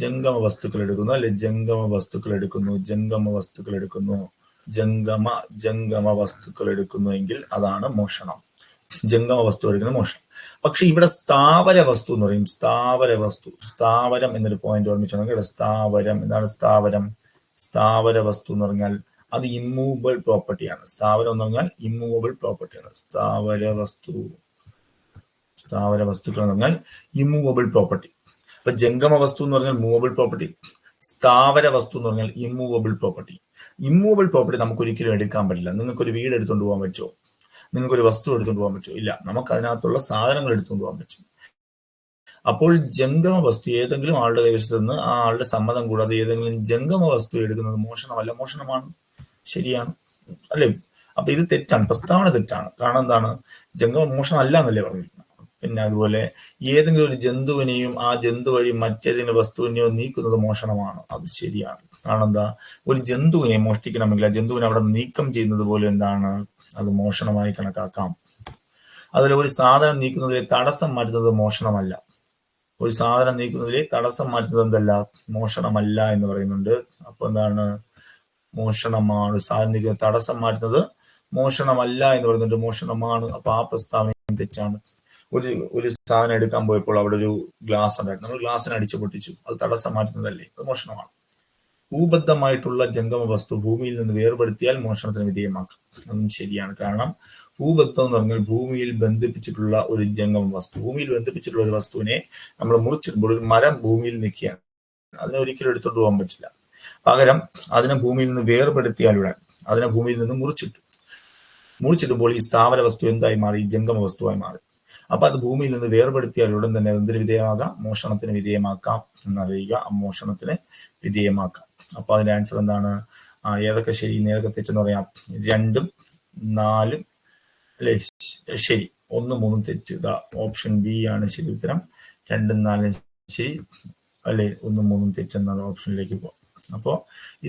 ജംഗമ വസ്തുക്കൾ എടുക്കുന്നു അല്ലെ? ജംഗമ വസ്തുക്കൾ എടുക്കുന്നു എങ്കിൽ അതാണ് മോഷണം. ജംഗമ വസ്തു എടുക്കുന്ന മോഷണം. പക്ഷെ ഇവിടെ സ്ഥാവര വസ്തു എന്ന് പറയും. സ്ഥാവര വസ്തു, സ്ഥാവരം എന്നൊരു പോയിന്റ് ഓർമ്മിച്ചു. സ്ഥാവരം എന്താണ്? സ്ഥാവര വസ്തു എന്ന് പറഞ്ഞാൽ അത് ഇമ്മൂവബിൾ പ്രോപ്പർട്ടിയാണ്. സ്ഥാവരം എന്ന് പറഞ്ഞാൽ ഇമ്മൂവബിൾ പ്രോപ്പർട്ടിയാണ്. സ്ഥാവര വസ്തുക്കൾ എന്ന് പറഞ്ഞാൽ ഇമ്മൂവബിൾ പ്രോപ്പർട്ടി. അപ്പൊ ജംഗമ വസ്തു എന്ന് പറഞ്ഞാൽ മൂവബിൾ പ്രോപ്പർട്ടി, സ്ഥാവര വസ്തു എന്ന് പറഞ്ഞാൽ ഇമ്മൂവബിൾ പ്രോപ്പർട്ടി. ഇമ്മൂവബിൾ പ്രോപ്പർട്ടി നമുക്ക് ഒരിക്കലും എടുക്കാൻ പറ്റില്ല. നിങ്ങൾക്കൊരു വീട് എടുത്തുകൊണ്ട് പോകാൻ പറ്റുമോ? നിങ്ങൾക്കൊരു വസ്തു എടുത്തുകൊണ്ട് പോകാൻ പറ്റുമോ? ഇല്ല. നമുക്ക് അതിനകത്തുള്ള സാധനങ്ങൾ എടുത്തുകൊണ്ട് പോകാൻ പറ്റും. അപ്പോൾ ജംഗമ വസ്തു ഏതെങ്കിലും ആളുടെ കൈവശത്ത് നിന്ന് ആ ആളുടെ സമ്മതം കൂടാതെ ഏതെങ്കിലും ജംഗമ വസ്തു എടുക്കുന്നത് മോഷണമല്ല, മോഷണമാണ്. ശരിയാണ് അല്ലേ? അപ്പൊ ഇത് തെറ്റാണ്, പ്രസ്താവന തെറ്റാണ്. കാരണം എന്താണ്? ജംഗമ മോഷണം അല്ല എന്നല്ലേ പറഞ്ഞിരിക്കുന്നത്. പിന്നെ അതുപോലെ ഏതെങ്കിലും ഒരു ജന്തുവിനെയും ആ ജന്തു വഴി മറ്റേതെങ്കിലും വസ്തുവിനെയോ നീക്കുന്നത് മോഷണമാണ്. അത് ശരിയാണ്. കാരണം എന്താ? ഒരു ജന്തുവിനെ മോഷ്ടിക്കണമെങ്കിൽ ആ ജന്തുവിനെ അവിടെ നീക്കം ചെയ്യുന്നത് പോലെ എന്താണ്? അത് മോഷണമായി കണക്കാക്കാം. അതുപോലെ ഒരു സാധനം നീക്കുന്നതിലെ തടസ്സം മാറ്റുന്നത് മോഷണമല്ല. ഒരു സാധനം നീക്കുന്നതിലെ തടസ്സം മാറ്റുന്നത് എന്തല്ല? മോഷണമല്ല എന്ന് പറയുന്നുണ്ട്. അപ്പൊ എന്താണ്? മോഷണമാണ്. സാധനം നീക്കുന്ന തടസ്സം മാറ്റുന്നത് മോഷണമല്ല എന്ന് പറയുന്നുണ്ട്. മോഷണമാണ്. അപ്പൊ ആ പ്രസ്താവന തെറ്റാണ്. ഒരു സാധനം എടുക്കാൻ പോയപ്പോൾ അവിടെ ഒരു ഗ്ലാസ് ഉണ്ടായിരുന്നു. നമ്മൾ ഗ്ലാസ്സിനെ അടിച്ചു പൊട്ടിച്ചു. അത് തടസ്സം മാറ്റുന്നതല്ലേ? അത് മോഷണമാണ്. ഭൂബദ്ധമായിട്ടുള്ള ജംഗമ വസ്തു ഭൂമിയിൽ നിന്ന് വേർപെടുത്തിയാൽ മോഷണത്തിന് വിധേയമാക്കാം. അതും ശരിയാണ്. കാരണം ഭൂബദ്ധം എന്ന് പറഞ്ഞാൽ ഭൂമിയിൽ ബന്ധിപ്പിച്ചിട്ടുള്ള ഒരു ജംഗമ വസ്തു. ഭൂമിയിൽ ബന്ധിപ്പിച്ചിട്ടുള്ള ഒരു വസ്തുവിനെ നമ്മൾ മുറിച്ചിടുമ്പോൾ, ഒരു മരം ഭൂമിയിൽ നിൽക്കുകയാണ്, അതിനെ ഒരിക്കലും എടുത്തോണ്ട് പോകാൻ പറ്റില്ല. പകരം അതിനെ ഭൂമിയിൽ നിന്ന് വേർപെടുത്തിയാലുടൻ അതിനെ ഭൂമിയിൽ നിന്ന് മുറിച്ചിടുമ്പോൾ ഈ സ്ഥാവര വസ്തു എന്തായി മാറി? ജംഗമ വസ്തുവായി മാറി. അപ്പൊ അത് ഭൂമിയിൽ നിന്ന് വേർപെടുത്തിയാൽ ഉടൻ തന്നെ എന്തിന് വിധേയമാകാം? മോഷണത്തിന് വിധേയമാക്കാം എന്നറിയുക. മോഷണത്തിന് വിധേയമാക്കാം. അപ്പൊ അതിന്റെ ആൻസർ എന്താണ്? ഏതൊക്കെ ശരി ഏതൊക്കെ തെറ്റെന്ന് പറയാം? 2ഉം 4ഉം അല്ലെ? ശരി. 1, 3 തെറ്റ്. ഇതാ ഓപ്ഷൻ ബി ആണ് ശരി ഉത്തരം. 2ഉം 4ഉം ശരി അല്ലെ? 1, 3 തെറ്റെന്നുള്ള ഓപ്ഷനിലേക്ക് പോകാം. അപ്പോ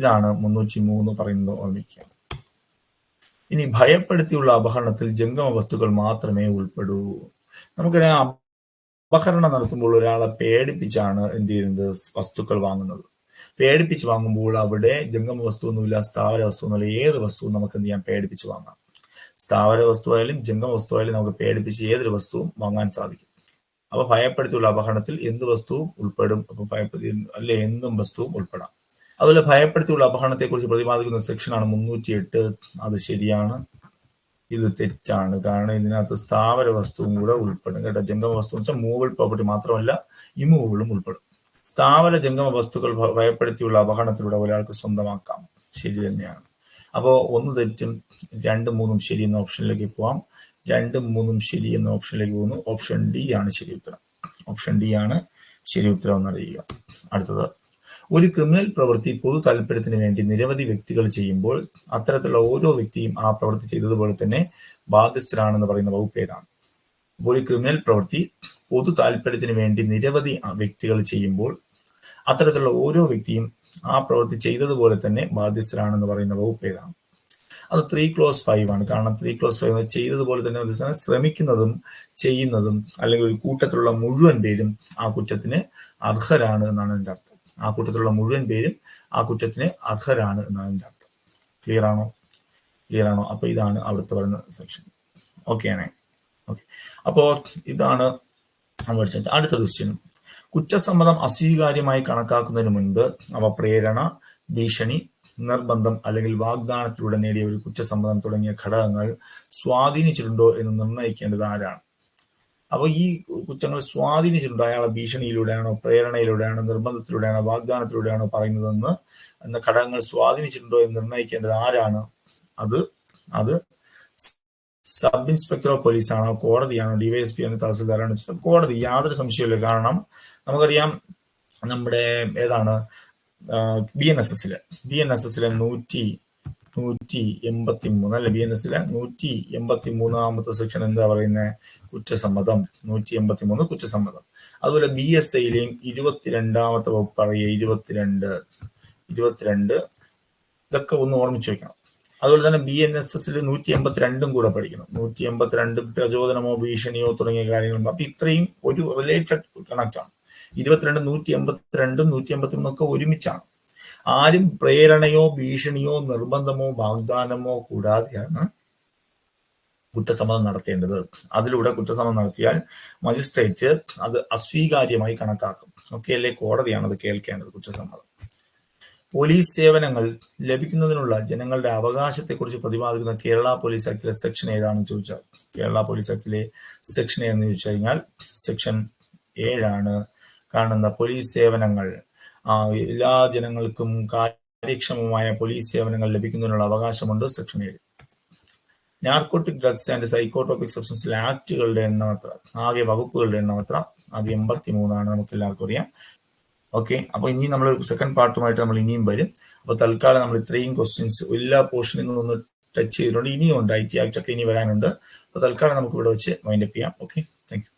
ഇതാണ് 303 പറയുന്നത് ഓർമ്മിക്കുക. ഇനി ഭയപ്പെടുത്തിയുള്ള അപഹരണത്തിൽ ജംഗമ വസ്തുക്കൾ മാത്രമേ ഉൾപ്പെടൂ. നമുക്കറിയാം, അപഹരണം നടത്തുമ്പോൾ ഒരാളെ പേടിപ്പിച്ചാണ് എന്ത് ചെയ്യുന്നത്? വസ്തുക്കൾ വാങ്ങുന്നത്. പേടിപ്പിച്ച് വാങ്ങുമ്പോൾ അവിടെ ജംഗമ വസ്തു ഒന്നുമില്ല, സ്ഥാവര വസ്തു ഒന്നുമില്ല. ഏത് വസ്തുവും നമുക്ക് എന്ത് ചെയ്യാം? പേടിപ്പിച്ച് വാങ്ങാം. സ്ഥാവര വസ്തുവായാലും ജംഗമ വസ്തുവായാലും നമുക്ക് പേടിപ്പിച്ച് ഏതൊരു വസ്തുവും വാങ്ങാൻ സാധിക്കും. അപ്പൊ ഭയപ്പെടുത്തിയുള്ള അപഹരണത്തിൽ എന്ത് വസ്തുവും ഉൾപ്പെടും. അപ്പൊ ഭയപ്പെടുത്തി അല്ലെ? എന്തും വസ്തുവും ഉൾപ്പെടാം. അതുപോലെ ഭയപ്പെടുത്തിയുള്ള അപഹരണത്തെ കുറിച്ച് പ്രതിപാദിക്കുന്ന സെക്ഷനാണ് 308. അത് ശരിയാണ്. ഇത് തെറ്റാണ്. കാരണം ഇതിനകത്ത് സ്ഥാവര വസ്തുവും കൂടെ ഉൾപ്പെടും കേട്ടോ. ജംഗമ വസ്തു എന്ന് വെച്ചാൽ മൂവബിൾ പ്രോപ്പർട്ടി മാത്രമല്ല, ഇമ്മൂവബിളും ഉൾപ്പെടും. സ്ഥാവര ജംഗമ വസ്തുക്കൾ ഭയപ്പെടുത്തിയുള്ള അപഹരണത്തിലൂടെ ഒരാൾക്ക് സ്വന്തമാക്കാം. ശരി തന്നെയാണ്. അപ്പോ 1 തെറ്റും 2, 3 ശരി എന്ന ഓപ്ഷനിലേക്ക് പോവാം. 2, 3 ശരി എന്ന ഓപ്ഷനിലേക്ക് പോകുന്നു. ഓപ്ഷൻ ഡി ആണ് ശരി ഉത്തരം. ഓപ്ഷൻ ഡി ആണ് ശരി ഉത്തരം എന്നറിയുക. അടുത്തത്, ഒരു ക്രിമിനൽ പ്രവൃത്തി പൊതു താല്പര്യത്തിന് വേണ്ടി നിരവധി വ്യക്തികൾ ചെയ്യുമ്പോൾ അത്തരത്തിലുള്ള ഓരോ വ്യക്തിയും ആ പ്രവൃത്തി ചെയ്തതുപോലെ തന്നെ ബാധ്യസ്ഥരാണെന്ന് പറയുന്ന വകുപ്പ് ഏതാണ്? ഒരു ക്രിമിനൽ പ്രവൃത്തി പൊതു താല്പര്യത്തിന് വേണ്ടി നിരവധി വ്യക്തികൾ ചെയ്യുമ്പോൾ അത്തരത്തിലുള്ള ഓരോ വ്യക്തിയും ആ പ്രവൃത്തി ചെയ്തതുപോലെ തന്നെ ബാധ്യസ്ഥരാണെന്ന് പറയുന്ന വകുപ്പ് ഏതാണ്? അത് 3-5 ആണ്. കാരണം 3-5 ചെയ്തതുപോലെ തന്നെ ശ്രമിക്കുന്നതും ചെയ്യുന്നതും അല്ലെങ്കിൽ ഒരു കൂട്ടത്തിലുള്ള മുഴുവൻ പേരും ആ കുറ്റത്തിന് അർഹരാണ് എന്നാണ് എൻ്റെ അർത്ഥം. ആ കൂട്ടത്തിലുള്ള മുഴുവൻ പേരും ആ കുറ്റത്തിന് അർഹരാണ് എന്നാണ് എൻ്റെ അർത്ഥം. ക്ലിയർ ആണോ? അപ്പൊ ഇതാണ് അവിടുത്തെ പറയുന്ന സെക്ഷൻ. ഓക്കെ ആണേ? ഓക്കെ. അപ്പോ ഇതാണ് പഠിച്ചത്. അടുത്ത ക്വസ്റ്റ്യൻ, കുറ്റസമ്മതം അസ്വീകാര്യമായി കണക്കാക്കുന്നതിന് മുൻപ് അവ പ്രേരണ, ഭീഷണി, നിർബന്ധം അല്ലെങ്കിൽ വാഗ്ദാനത്തിലൂടെ നേടിയ ഒരു കുറ്റസമ്മതം തുടങ്ങിയ ഘടകങ്ങൾ സ്വാധീനിച്ചിട്ടുണ്ടോ എന്ന് നിർണ്ണയിക്കേണ്ടത് ആരാണ്? അപ്പൊ ഈ കുറ്റങ്ങൾ സ്വാധീനിച്ചിട്ടുണ്ടോ? അയാളെ ഭീഷണിയിലൂടെയാണോ, പ്രേരണയിലൂടെയാണോ, നിർബന്ധത്തിലൂടെയാണോ, വാഗ്ദാനത്തിലൂടെയാണോ പറയുന്നതെന്ന് എന്ന ഘടകങ്ങൾ സ്വാധീനിച്ചിട്ടുണ്ടോ എന്ന് നിർണ്ണയിക്കേണ്ടത് ആരാണ്? അത് സബ് ഇൻസ്പെക്ടർ ഓഫ് പോലീസ് ആണോ, കോടതിയാണോ, ഡിവൈഎസ്പി ആണോ, തഹസിൽദാരാണോ? കോടതി. യാതൊരു സംശയമില്ല. കാരണം നമുക്കറിയാം, നമ്മുടെ ഏതാണ് BNSS-ലെ 183 അല്ലെ? BNS-ലെ 183 സെക്ഷൻ എന്താ പറയുന്നത്? കുറ്റസമ്മതം. 183 കുറ്റസമ്മതം. അതുപോലെ BSI-ലെയും 22 വകുപ്പ് പറയുക. 22 ഇതൊക്കെ ഒന്ന് ഓർമ്മിച്ച് വെക്കണം. അതുപോലെ തന്നെ BNSS-ൽ 182 കൂടെ പഠിക്കണം. 182 പ്രചോദനമോ ഭീഷണിയോ തുടങ്ങിയ കാര്യങ്ങളുണ്ട്. അപ്പൊ ഇത്രയും ഒരു റിലേറ്റഡ് കണക്ട് ആണ്. 22, 182, 183 ഒക്കെ ഒരുമിച്ചാണ്. ആരും പ്രേരണയോ ഭീഷണിയോ നിർബന്ധമോ വാഗ്ദാനമോ കൂടാതെയാണ് കുറ്റസമ്മതം നടത്തേണ്ടത്. അതിലൂടെ കുറ്റസമ്മതം നടത്തിയാൽ മജിസ്ട്രേറ്റ് അത് അസ്വീകാര്യമായി കണക്കാക്കും. ഓക്കെ അല്ലേ? കോടതിയാണ് അത് കേൾക്കേണ്ടത് കുറ്റസമ്മതം. പോലീസ് സേവനങ്ങൾ ലഭിക്കുന്നതിനുള്ള ജനങ്ങളുടെ അവകാശത്തെക്കുറിച്ച് പ്രതിപാദിക്കുന്ന കേരള പോലീസ് ആക്ടിലെ സെക്ഷൻ ഏതാണെന്ന് ചോദിച്ചാൽ, കേരള പോലീസ് ആക്ടിലെ സെക്ഷൻ ഏതെന്ന് ചോദിച്ചു കഴിഞ്ഞാൽ സെക്ഷൻ 7 കാണുന്ന പോലീസ് സേവനങ്ങൾ എല്ലാ ജനങ്ങൾക്കും കാര്യക്ഷമമായ പോലീസ് സേവനങ്ങൾ ലഭിക്കുന്നതിനുള്ള അവകാശമുണ്ട്. Section 7. Narcotic drugs and psychotropic substance ആക്ടുകളുടെ എണ്ണം എത്ര? ആകെ വകുപ്പുകളുടെ എണ്ണം എത്ര? അത് 83 നമുക്ക് എല്ലാവർക്കും അറിയാം. ഓക്കെ, അപ്പൊ ഇനി നമ്മൾ സെക്കൻഡ് പാർട്ടുമായിട്ട് നമ്മൾ ഇനിയും വരും. അപ്പൊ തൽക്കാലം നമ്മൾ ഇത്രയും ക്വസ്റ്റ്യൻസ് എല്ലാ പോർഷനിൽ നിന്നും ടച്ച് ചെയ്തിട്ടുണ്ട്. ഇനിയും ഉണ്ട്, IT ആക്ട് ഒക്കെ ഇനി വരാനുണ്ട്. അപ്പൊ തൽക്കാലം നമുക്ക് ഇവിടെ വെച്ച് വൈൻഡപ്പ് ചെയ്യാം. Okay, thank you.